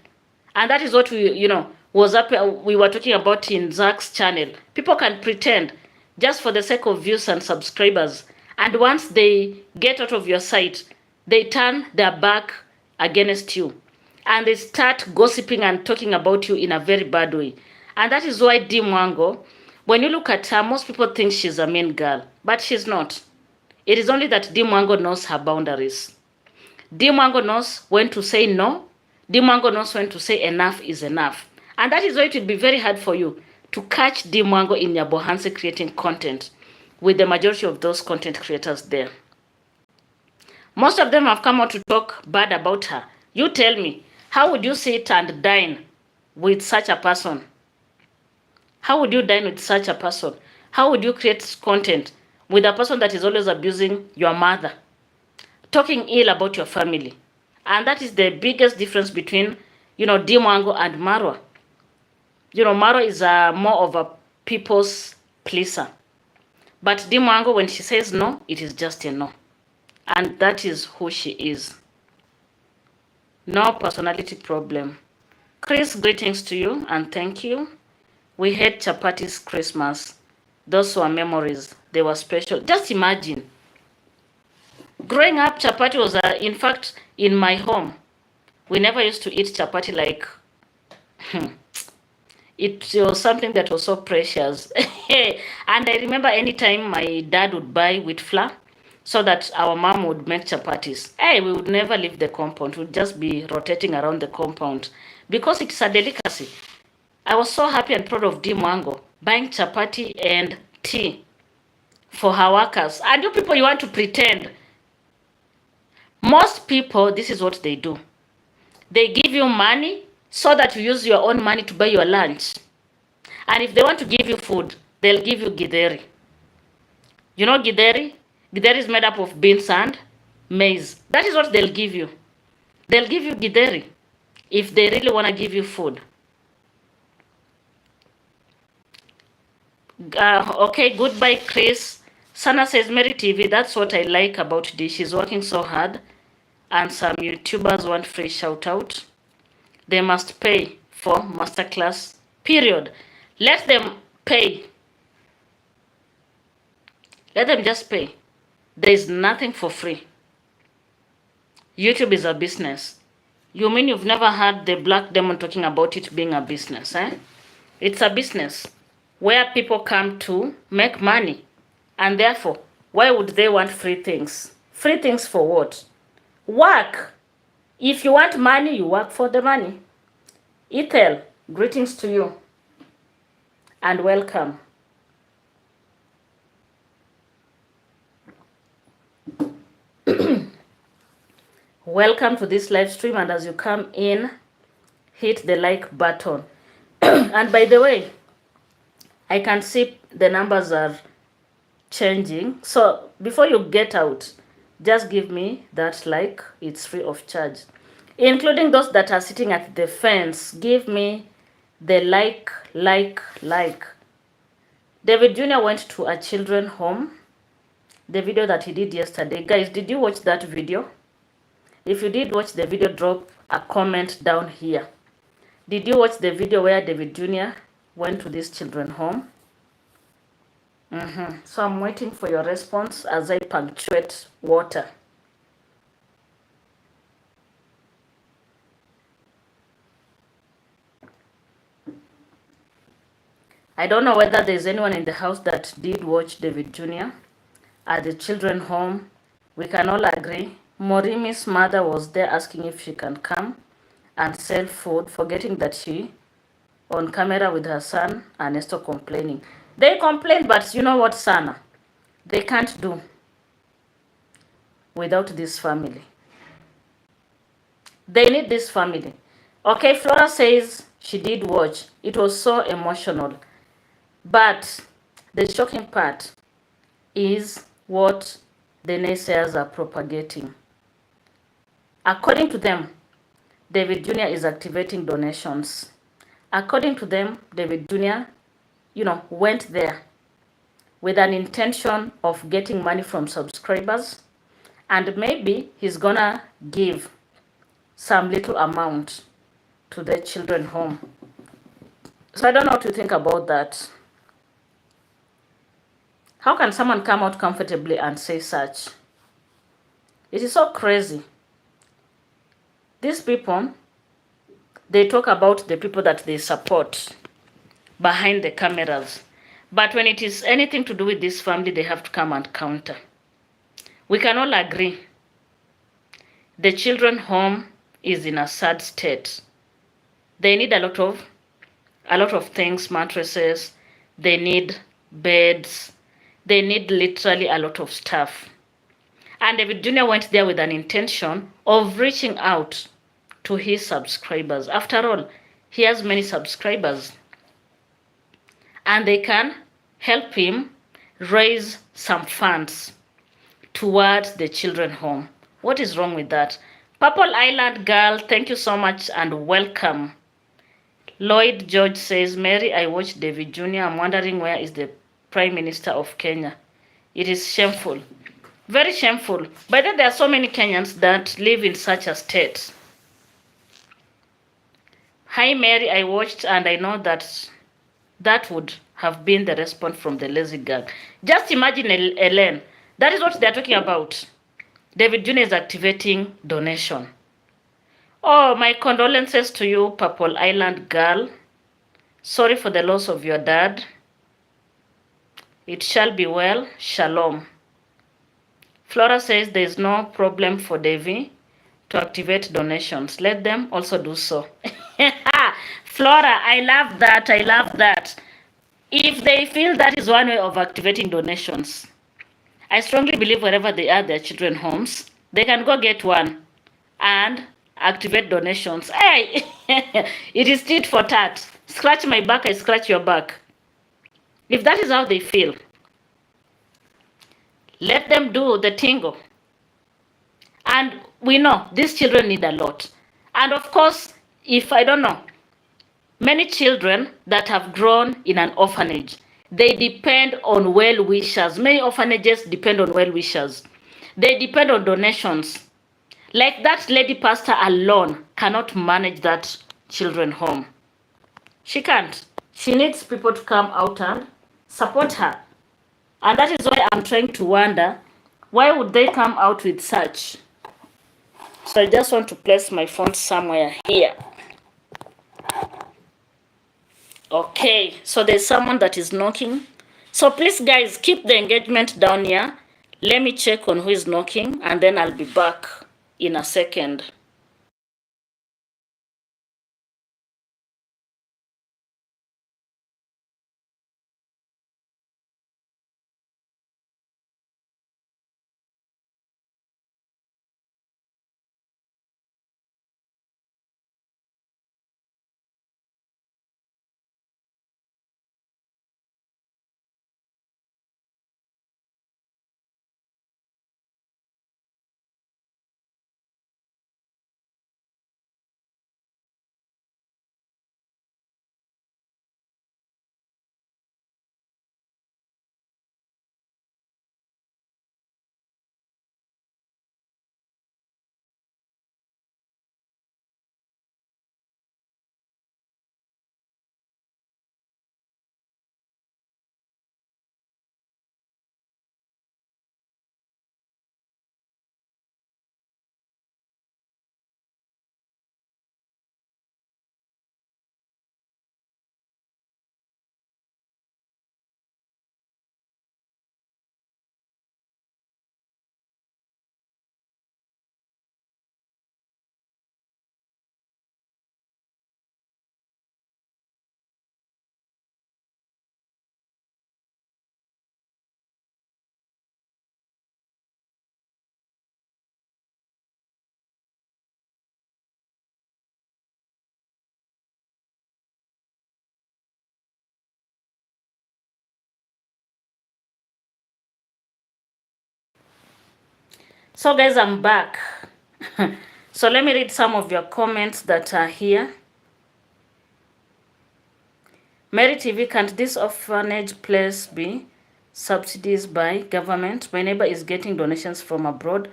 And that is what we were talking about in Zach's channel. People can pretend just for the sake of views and subscribers. And once they get out of your sight, they turn their back against you. And they start gossiping and talking about you in a very bad way. And that is why Dee Mwango, when you look at her, most people think she's a mean girl. But she's not. It is only that Dee Mwango knows her boundaries. Dee Mwango knows when to say no. Dee Mwango knows when to say enough is enough. And that is why it will be very hard for you to catch Dee Mwango in your Bohanse creating content with the majority of those content creators there. Most of them have come out to talk bad about her. You tell me, how would you sit and dine with such a person? How would you dine with such a person? How would you create content with a person that is always abusing your mother, talking ill about your family? And that is the biggest difference between, Dee Mwango and Marwa. Marwa is more of a people's pleaser. But Dee Mwango, when she says no, it is just a no. And that is who she is. No personality problem. Chris, greetings to you and thank you. We had Chapati's Christmas. Those were memories. They were special. Just imagine. Growing up, chapati was, in fact, in my home. We never used to eat chapati like... It was something that was so precious. And I remember anytime my dad would buy wheat flour so that our mom would make chapatis. We would never leave the compound. We would just be rotating around the compound because it's a delicacy. I was so happy and proud of Dee Mwango buying chapati and tea for her workers. And you people, you want to pretend. Most people, this is what they do. They give you money so that you use your own money to buy your lunch. And if they want to give you food, they'll give you githeri. You know githeri? Githeri is made up of beans and maize. That is what they'll give you. They'll give you githeri if they really want to give you food. Okay, goodbye, Chris. Sana says, Mary TV, that's what I like about Dee. She's working so hard. And some YouTubers want free shout out. They must pay for masterclass, period. Let them pay. Let them just pay. There is nothing for free. YouTube is a business. You mean you've never heard the Black Demon talking about it being a business, eh? It's a business where people come to make money. And therefore, why would they want free things? Free things for what? Work. If you want money, you work for the money. Ethel, greetings to you. And welcome. Welcome to this live stream, and as you come in, hit the like button. And by the way, I can see the numbers are changing. So before you get out, just give me that like. It's free of charge. Including those that are sitting at the fence, give me the like. David Jr. went to a children's home. the video that he did yesterday. Guys, did you watch that video? If you did watch the video, drop a comment down here. Did you watch the video where David Jr. went to this children's home? So I'm waiting for your response as I punctuate water. I don't know whether there's anyone in the house that did watch David Jr. at the children's home. We can all agree Morimi's mother was there asking if she can come and sell food, forgetting that she on camera with her son, Ernesto, complaining. They complain, but you know what, Sana? They can't do without this family. They need this family. Okay, Flora says she did watch. It was so emotional. But the shocking part is what the naysayers are propagating. According to them, David Jr. is activating donations. According to them, David Jr., went there with an intention of getting money from subscribers, and maybe he's gonna give some little amount to the children home. So I don't know what to think about that. How can someone come out comfortably and say such? It is so crazy. These people, they talk about the people that they support behind the cameras. But when it is anything to do with this family, they have to come and counter. We can all agree the children home is in a sad state. They need a lot of things, mattresses, they need beds, they need literally a lot of stuff. And David Jr. went there with an intention of reaching out to his subscribers. After all, he has many subscribers. And they can help him raise some funds towards the children home. What is wrong with that? Purple Island girl, thank you so much and welcome. Lloyd George says, Mary, I watched David Jr. I'm wondering where is the Prime Minister of Kenya. It is shameful. Very shameful. But then there are so many Kenyans that live in such a state. Hi Mary, I watched and I know that would have been the response from the lazy gang. Just imagine, Ellen. That is what they're talking about. David Jr. is activating donation. Oh, my condolences to you, Purple Island girl. Sorry for the loss of your dad. It shall be well. Shalom. Flora says there is no problem for Davy to activate donations. Let them also do so. Flora, I love that. I love that. If they feel that is one way of activating donations, I strongly believe wherever they are, their children homes, they can go get one and activate donations. Hey, it is tit for tat. Scratch my back, I scratch your back. If that is how they feel, let them do the tingle. And we know these children need a lot. And of course, if I don't know, many children that have grown in an orphanage, they depend on well-wishers. Many orphanages depend on well-wishers. They depend on donations. Like that lady pastor alone cannot manage that children home. She can't. She needs people to come out and support her. And that is why I'm trying to wonder, why would they come out with such? So I just want to place my phone somewhere here. Okay, so there's someone that is knocking. So please guys, keep the engagement down here. Let me check on who is knocking and then I'll be back in a second. So guys, I'm back. So let me read some of your comments that are here. Mary TV, can't this orphanage place be subsidized by government? My neighbor is getting donations from abroad,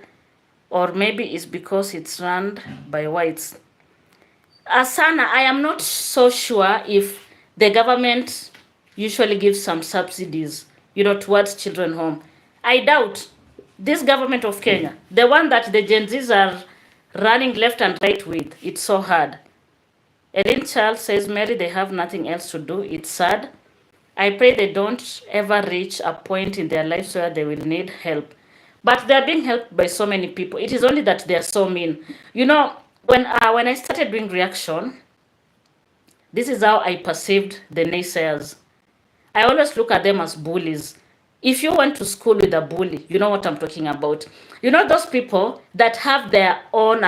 or maybe it's because it's run by whites. Asana, I am not so sure if the government usually gives some subsidies, towards children home. I doubt this government of Kenya, the one that the Gen Zs are running left and right with, it's so hard. Ellen Charles says, Mary, they have nothing else to do. It's sad. I pray they don't ever reach a point in their lives where they will need help. But they're being helped by so many people. It is only that they're so mean. When I started doing reaction, this is how I perceived the naysayers. I always look at them as bullies. If you went to school with a bully, you know what I'm talking about. Those people that have their own,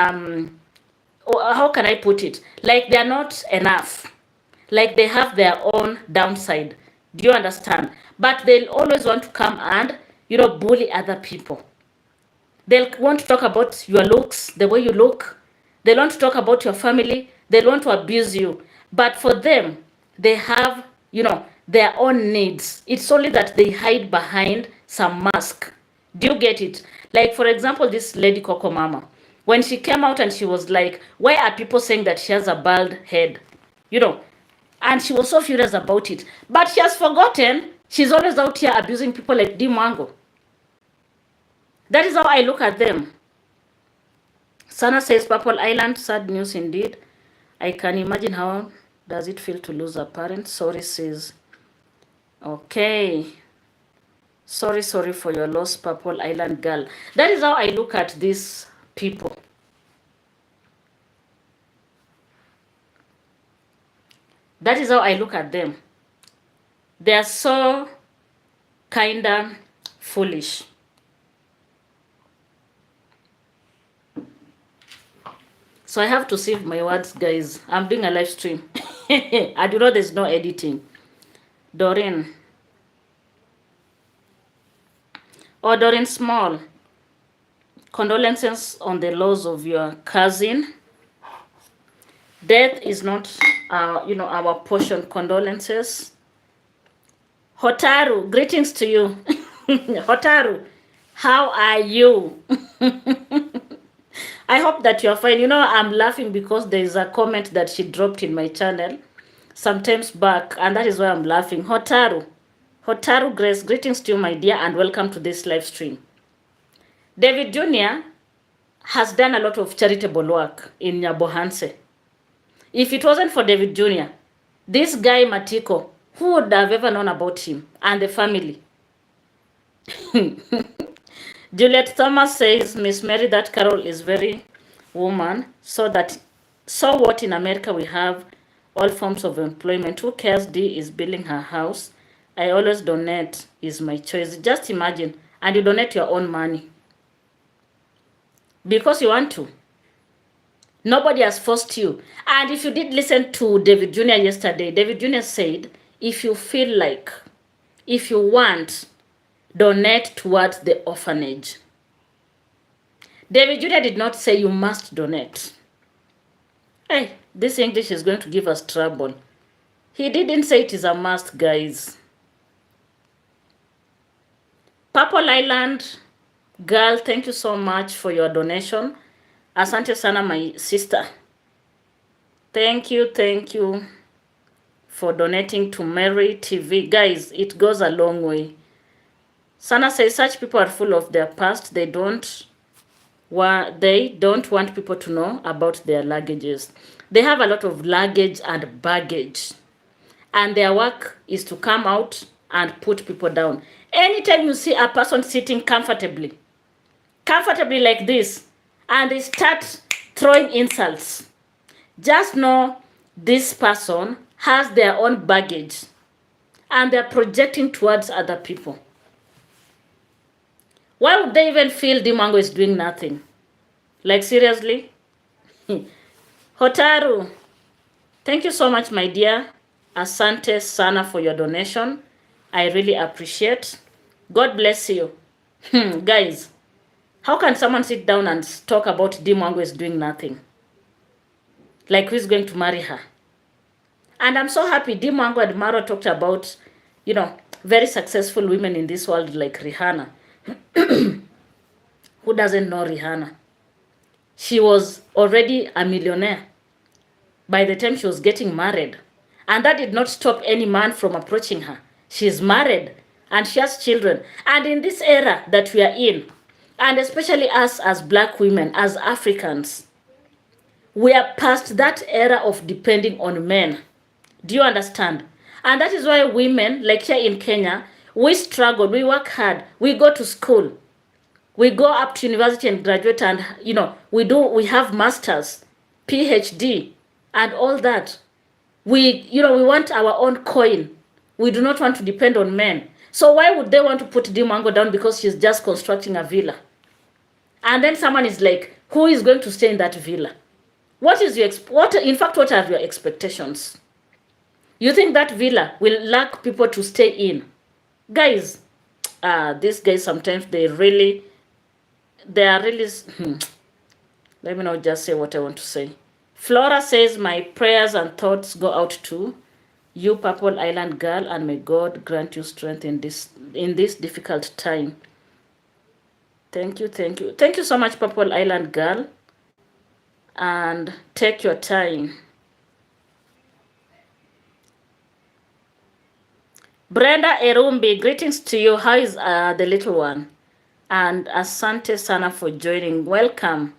how can I put it? Like they're not enough. Like they have their own downside. Do you understand? But they'll always want to come and, bully other people. They'll want to talk about your looks, the way you look. They want to talk about your family. They want to abuse you. But for them, they have, their own needs. It's only that they hide behind some mask. Do you get it? Like, for example, this lady Coco Mama. When she came out and she was like, why are people saying that she has a bald head? And she was so furious about it. But she has forgotten she's always out here abusing people like DEE. That is how I look at them. Sana says, Purple Island, sad news indeed. I can imagine how does it feel to lose a parent. Sorry, sis. Okay. Sorry for your loss, Purple Island girl. That is how I look at these people. That is how I look at them. They are so kinda foolish. So I have to save my words, guys. I'm doing a live stream. I do know there's no editing. Doreen. Oh, Doreen Small. Condolences on the loss of your cousin. Death is not, our portion. Condolences. Hotaru, greetings to you. Hotaru, how are you? I hope that you're fine. I'm laughing because there is a comment that she dropped in my channel sometimes back, and that is why I'm laughing. Hotaru Grace, greetings to you, my dear, and welcome to this live stream. David Jr. has done a lot of charitable work in Nyabohanse. If it wasn't for David Jr., this guy Matiko, who would have ever known about him and the family? Juliet Thomas says, Miss Mary, that Carol is very woman. So what, in America we have all forms of employment. Who cares? DEE is building her house. I always donate, is my choice. Just imagine, and you donate your own money because you want to. Nobody has forced you. And if you did listen to David Jr. yesterday, David Jr. said, if you feel like, if you want, donate towards the orphanage. David Jr. did not say you must donate. Hey, this English is going to give us trouble. He didn't say it is a must, guys. Purple Island girl, thank you so much for your donation. Asante sana, my sister. Thank you for donating to Mary TV. Guys, it goes a long way. Sana says such people are full of their past. They don't want people to know about their luggages. They have a lot of luggage and baggage. And their work is to come out and put people down. Anytime you see a person sitting comfortably like this, and they start throwing insults, just know this person has their own baggage and they're projecting towards other people. Why would they even feel DEE is doing nothing? Like, seriously? Hotaru, thank you so much, my dear. Asante sana for your donation. I really appreciate. God bless you. Guys, How can someone sit down and talk about Dee Mwango is doing nothing? Like, who's going to marry her? And I'm so happy Dee Mwango and Maro talked about, you know, very successful women in this world like Rihanna. Who doesn't know Rihanna? She was already a millionaire by the time she was getting married. And that did not stop any man from approaching her. She's married and she has children. And in this era that we are in, and especially us as black women, as Africans, we are past that era of depending on men. Do you understand? And that is why women, like here in Kenya, we struggle, we work hard, we go to school, we go up to university and graduate, and you know, we have masters, PhD, and all that. We want our own coin. We do not want to depend on men. So why would they want to put Dee Mwango down because she's just constructing a villa? And then someone is like, who is going to stay in that villa? What is your what are your expectations? You think that villa will lack people to stay in? Guys, these guys sometimes they are really let me not just say what I want to say. Flora says, my prayers and thoughts go out to you, Purple Island girl, and may God grant you strength in this difficult time. Thank you, thank you. Thank you so much, Purple Island girl. And take your time. Brenda Erumbi, greetings to you. How is the little one? And asante sana for joining. Welcome.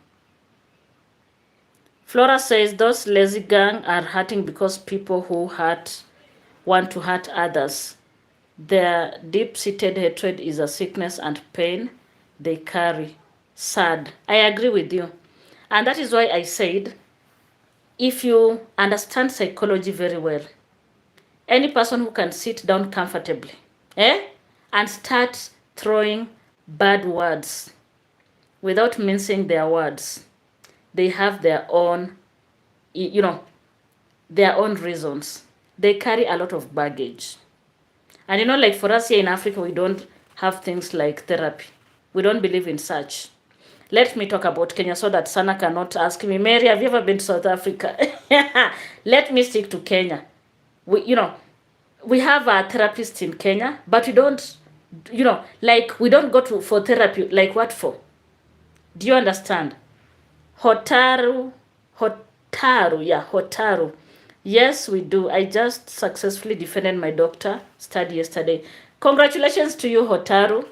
Flora says, those lazy gang are hurting because people who want to hurt others. Their deep-seated hatred is a sickness and pain they carry. Sad. I agree with you. And that is why I said, if you understand psychology very well, any person who can sit down comfortably, and start throwing bad words without mincing their words, they have their own, their own reasons. They carry a lot of baggage. And like for us here in Africa, we don't have things like therapy. We don't believe in such. Let me talk about Kenya so that Sana cannot ask me, Mary, have you ever been to South Africa? Let me stick to Kenya. We have a therapist in Kenya, but we don't, we don't go for therapy. Like what for? Do you understand? Hotaru. Yes, we do. I just successfully defended my doctor study yesterday. Congratulations to you, Hotaru.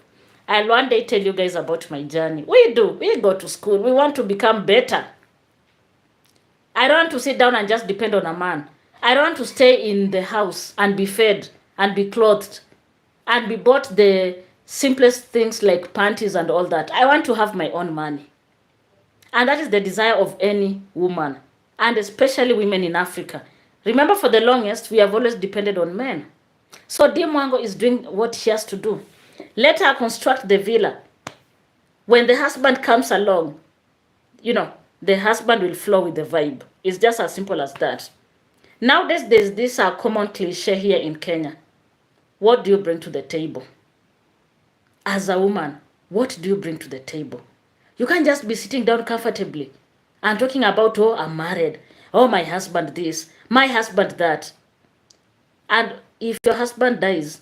I'll one day tell you guys about my journey. We do. We go to school. We want to become better. I don't want to sit down and just depend on a man. I don't want to stay in the house and be fed and be clothed and be bought the simplest things like panties and all that. I want to have my own money. And that is the desire of any woman, and especially women in Africa. Remember, for the longest, we have always depended on men. So Dee Mwango is doing what she has to do. Let her construct the villa. When the husband comes along, the husband will flow with the vibe. It's just as simple as that. Nowadays, there's this common cliche here in Kenya. What do you bring to the table? As a woman, what do you bring to the table? You can't just be sitting down comfortably and talking about, oh, I'm married. Oh, my husband this, my husband that. And if your husband dies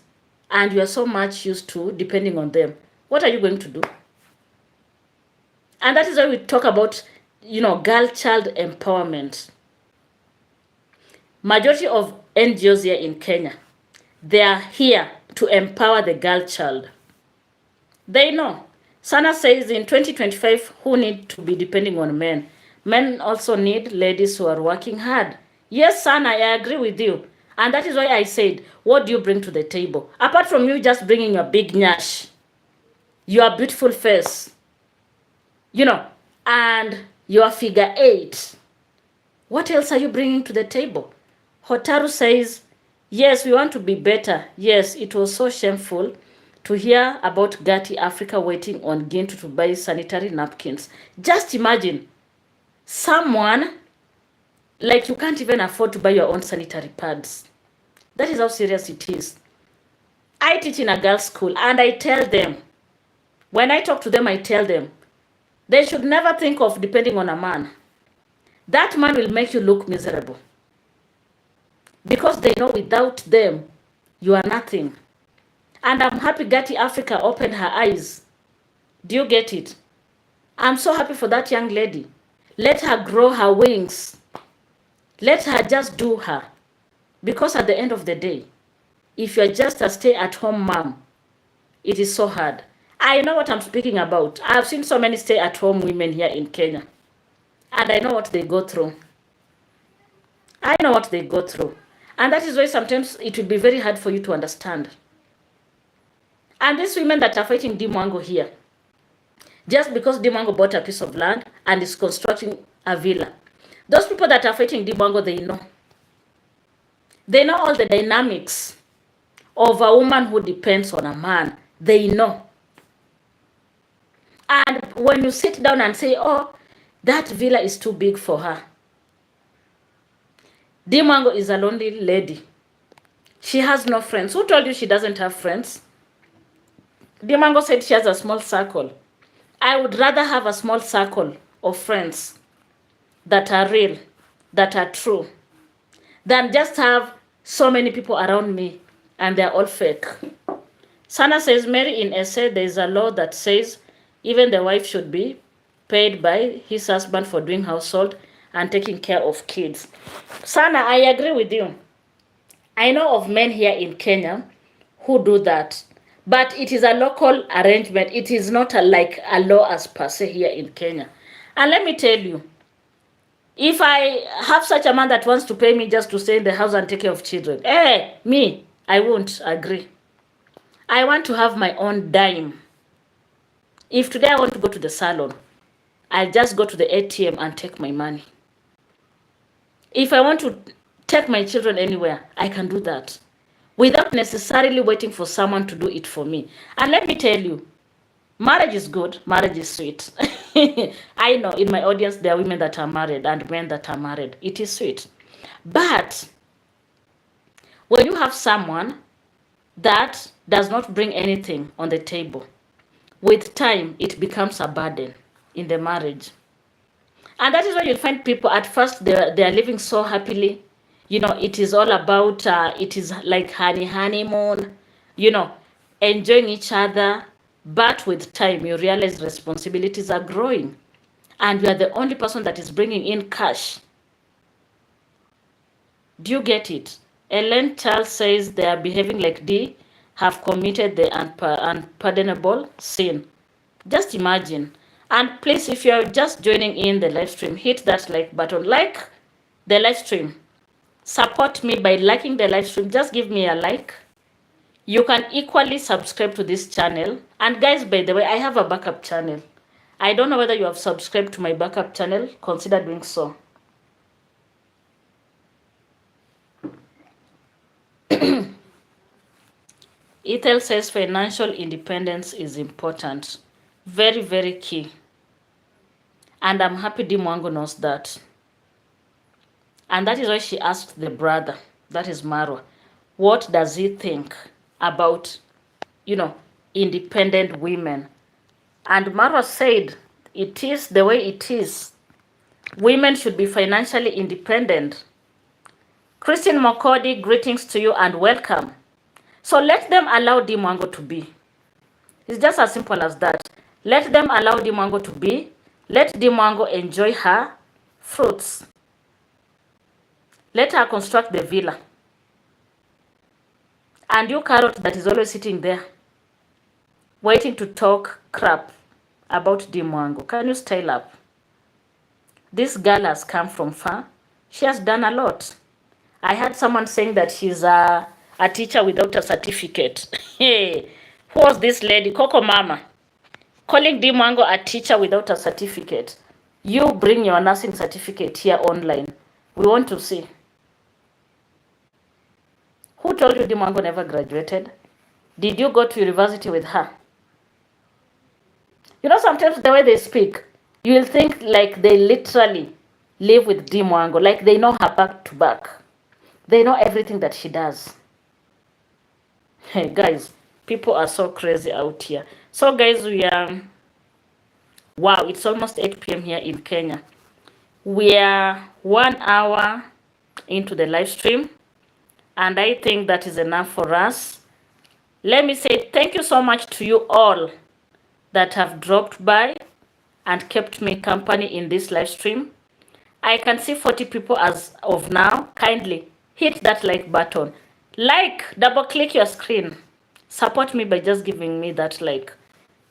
and you are so much used to depending on them, what are you going to do? And that is why we talk about, girl-child empowerment. Majority of NGOs here in Kenya, they are here to empower the girl child. They know. Sana says in 2025, who need to be depending on men? Men also need ladies who are working hard. Yes, Sana, I agree with you. And that is why I said, what do you bring to the table? Apart from you just bringing your big nyash, your beautiful face, and your figure 8. What else are you bringing to the table? Hotaru says, yes, we want to be better. Yes, it was so shameful to hear about Gati Africa waiting on Gintu to buy sanitary napkins. Just imagine someone, like you can't even afford to buy your own sanitary pads. That is how serious it is. I teach in a girls' school and I tell them, when I talk to them, I tell them, They should never think of depending on a man. That man will make you look miserable. Because they know without them, you are nothing. And I'm happy Gatti Africa opened her eyes. Do you get it? I'm so happy for that young lady. Let her grow her wings. Let her just do her. Because at the end of the day, if you're just a stay-at-home mom, it is so hard. I know what I'm speaking about. I've seen so many stay-at-home women here in Kenya. And I know what they go through. I know what they go through. And that is why sometimes it will be very hard for you to understand. And these women that are fighting Dimwango here, just because Dimwango bought a piece of land and is constructing a villa, those people that are fighting Dimwango, they know. They know all the dynamics of a woman who depends on a man. They know. And when you sit down and say, oh, that villa is too big for her. Dimwango is a lonely lady. She has no friends. Who told you she doesn't have friends? Dimwango said she has a small circle. I would rather have a small circle of friends that are real, that are true, than just have so many people around me and they're all fake. Sana says, Mary, in essay, there is a law that says even the wife should be paid by his husband for doing household and taking care of kids. Sana, I agree with you. I know of men here in Kenya who do that. But it is a local arrangement. It is not like a law as per se here in Kenya. And let me tell you, if I have such a man that wants to pay me just to stay in the house and take care of children, me, I won't agree. I want to have my own dime. If today I want to go to the salon, I'll just go to the ATM and take my money. If I want to take my children anywhere, I can do that, without necessarily waiting for someone to do it for me. And let me tell you, marriage is good, marriage is sweet. I know in my audience there are women that are married and men that are married. It is sweet. But when you have someone that does not bring anything on the table, with time it becomes a burden in the marriage. And that is why you'll find people at first they are living so happily. You know, it is all about, it is like honeymoon, you know, enjoying each other. But with time, you realize responsibilities are growing. And you are the only person that is bringing in cash. Do you get it? Ellen Charles says they are behaving like DEE have committed the unpardonable sin. Just imagine. And please, if you're just joining in the live stream, hit that like button. Like the live stream. Support me by liking the live stream. Just give me a like. You can equally subscribe to this channel. And guys, by the way, I have a backup channel. I don't know whether you have subscribed to my backup channel. Consider doing so. Ethel says financial independence is important. Very, very key. And I'm happy Dimwango knows that. And that is why she asked the brother, that is Marwa, what does he think about, you know, independent women? And Marwa said, it is the way it is. Women should be financially independent. Christine Mokodi, greetings to you and welcome. So let them allow Dimwango to be. It's just as simple as that. Let them allow Dimwango to be. Let Dimwango enjoy her fruits. Let her construct the villa. And you Carrot that is always sitting there, waiting to talk crap about Dimwango. Can you style up? This girl has come from far. She has done a lot. I heard someone saying that she's a teacher without a certificate. Hey, who was this lady? Coco Mama. Calling Dimwango a teacher without a certificate. You bring your nursing certificate here online. We want to see. Who told you Dimwango never graduated? Did you go to university with her? You know, sometimes the way they speak, you will think like they literally live with Dimwango, like they know her back to back. They know everything that she does. Hey, guys, people are so crazy out here. So, guys, Wow, it's almost 8 p.m. here in Kenya. We are 1 hour into the live stream, and I think that is enough for us. Let me say thank you so much to you all that have dropped by and kept me company in this live stream. I can see 40 people as of now. Kindly hit that like button. Like, double click your screen. Support me by just giving me that like.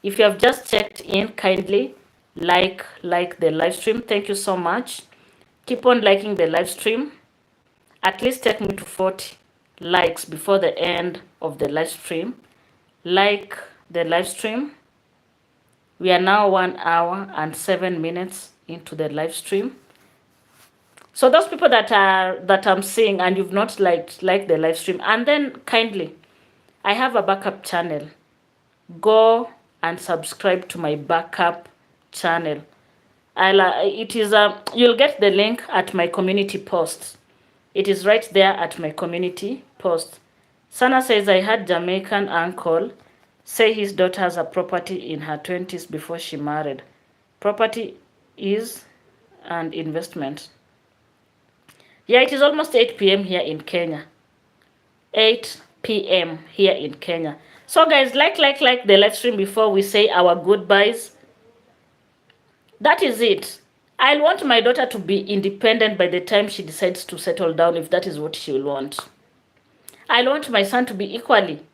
If you have just checked in, kindly like the live stream. Thank you so much. Keep on liking the live stream. At least take me to 40 likes before the end of the live stream. Like the live stream. We are now 1 hour and 7 minutes into the live stream. So those people that I'm seeing and you've not liked the live stream, and then kindly, I have a backup channel. Go and subscribe to my backup channel. You'll get the link at my community post. It is right there at my community post. Sana says, I had Jamaican uncle say his daughter has a property in her 20s before she married. Property is an investment. Yeah, it is almost 8 p.m. here in Kenya. 8 p.m. here in Kenya. So guys, like the live stream before we say our goodbyes. That is it. I want my daughter to be independent by the time she decides to settle down, if that is what she will want. I want my son to be equally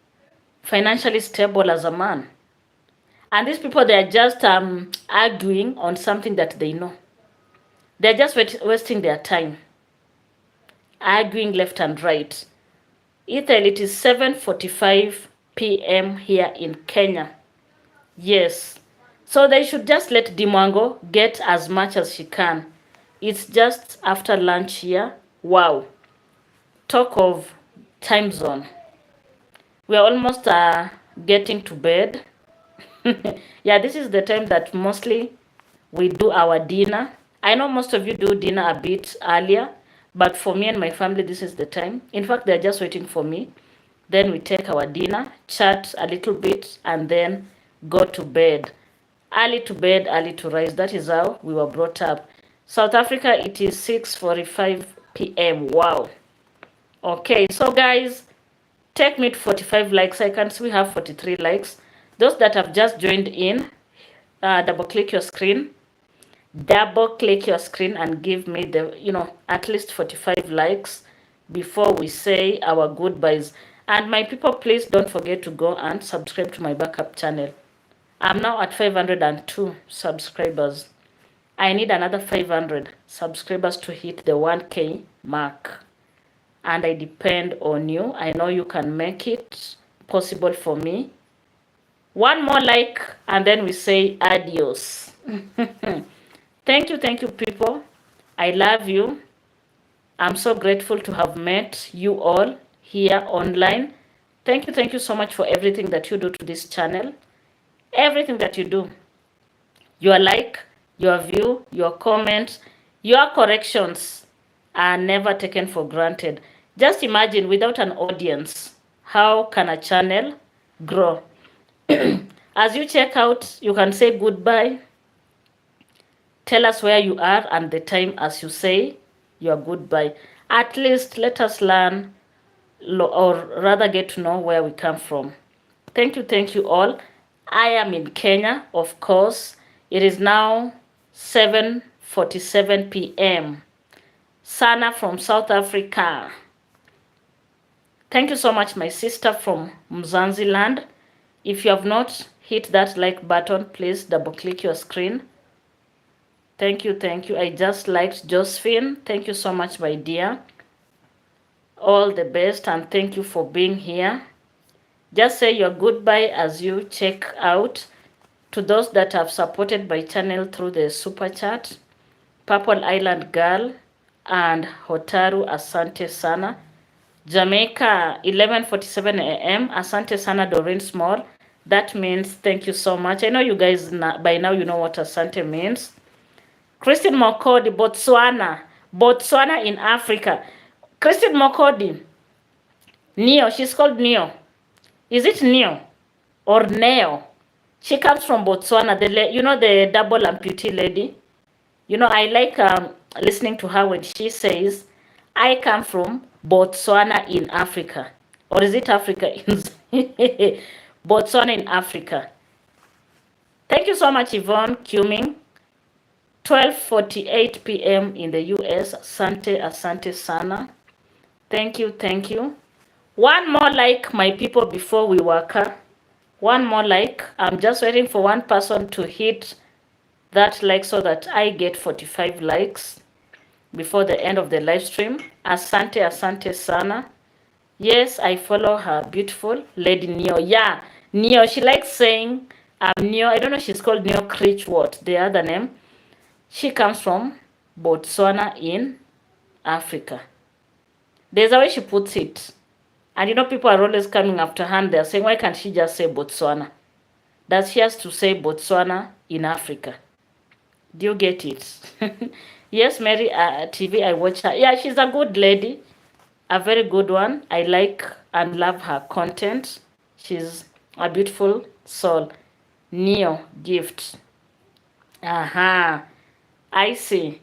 financially stable as a man. And these people, they are just arguing on something that they know. They're just wasting their time. Arguing left and right. Ethel, it is 7:45 p.m. here in Kenya. Yes. So they should just let Dimwango get as much as she can. It's just after lunch here. Wow. Talk of time zone. We are almost getting to bed. Yeah, this is the time that mostly we do our dinner. I know most of you do dinner a bit earlier, but for me and my family, this is the time. In fact, they're just waiting for me. Then we take our dinner, chat a little bit, and then go to bed. Early to bed, early to rise. That is how we were brought up. South Africa, it is 6:45 p.m. Wow. Okay, so guys, take me to 45 likes. I can see we have 43 likes. Those that have just joined in, double click your screen. Double click your screen and give me at least 45 likes before we say our goodbyes. And my people, please don't forget to go and subscribe to my backup channel. I'm now at 502 subscribers. I need another 500 subscribers to hit the 1K mark. And I depend on you. I know you can make it possible for me. One more like, and then we say adios. Thank you, people. I love you. I'm so grateful to have met you all here online. Thank you so much for everything that you do to this channel. Everything that you do. Your like, your view, your comments, your corrections are never taken for granted. Just imagine, without an audience, how can a channel grow? As you check out, you can say goodbye. Tell us where you are and the time as you say your goodbye. At least let us learn, or rather get to know where we come from. Thank you all. I am in Kenya, of course. It is now 7:47 p.m. Sana from South Africa. Thank you so much, my sister from Mzanziland. If you have not hit that like button, please double click your screen. Thank you. I just liked Josephine. Thank you so much, my dear. All the best, and thank you for being here. Just say your goodbye as you check out. To those that have supported my channel through the super chat, Purple Island Girl and Hotaru, asante sana. Jamaica, 11:47 a.m. Asante sana, Doreen Small. That means thank you so much. I know you guys by now you know what asante means. Christine Mokodi, Botswana in Africa. Christine Mokodi, Neo, she's called Neo. Is it Neo or Neo? She comes from Botswana. You know, the double amputee lady. You know, I like listening to her when she says, I come from Botswana in Africa. Or is it Africa in Botswana in Africa? Thank you so much, Yvonne Cuming. 12:48 p.m. in the US. Asante, asante sana. Thank you, thank you. One more like, my people, before we work. One more like. I'm just waiting for one person to hit that like so that I get 45 likes before the end of the live stream. Asante, asante sana. Yes, I follow her. Beautiful Lady Neo. Yeah, Neo. She likes saying Neo. I don't know if she's called Neo Critch, what the other name. She comes from Botswana in Africa. There's a way she puts it. And you know, people are always coming after her and they're saying, why can't she just say Botswana? That she has to say Botswana in Africa. Do you get it? Yes, Mary TV, I watch her. Yeah, she's a good lady. A very good one. I like and love her content. She's a beautiful soul. Neo gift. Aha. I see.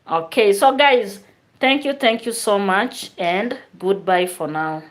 Okay, so guys, thank you so much, and goodbye for now.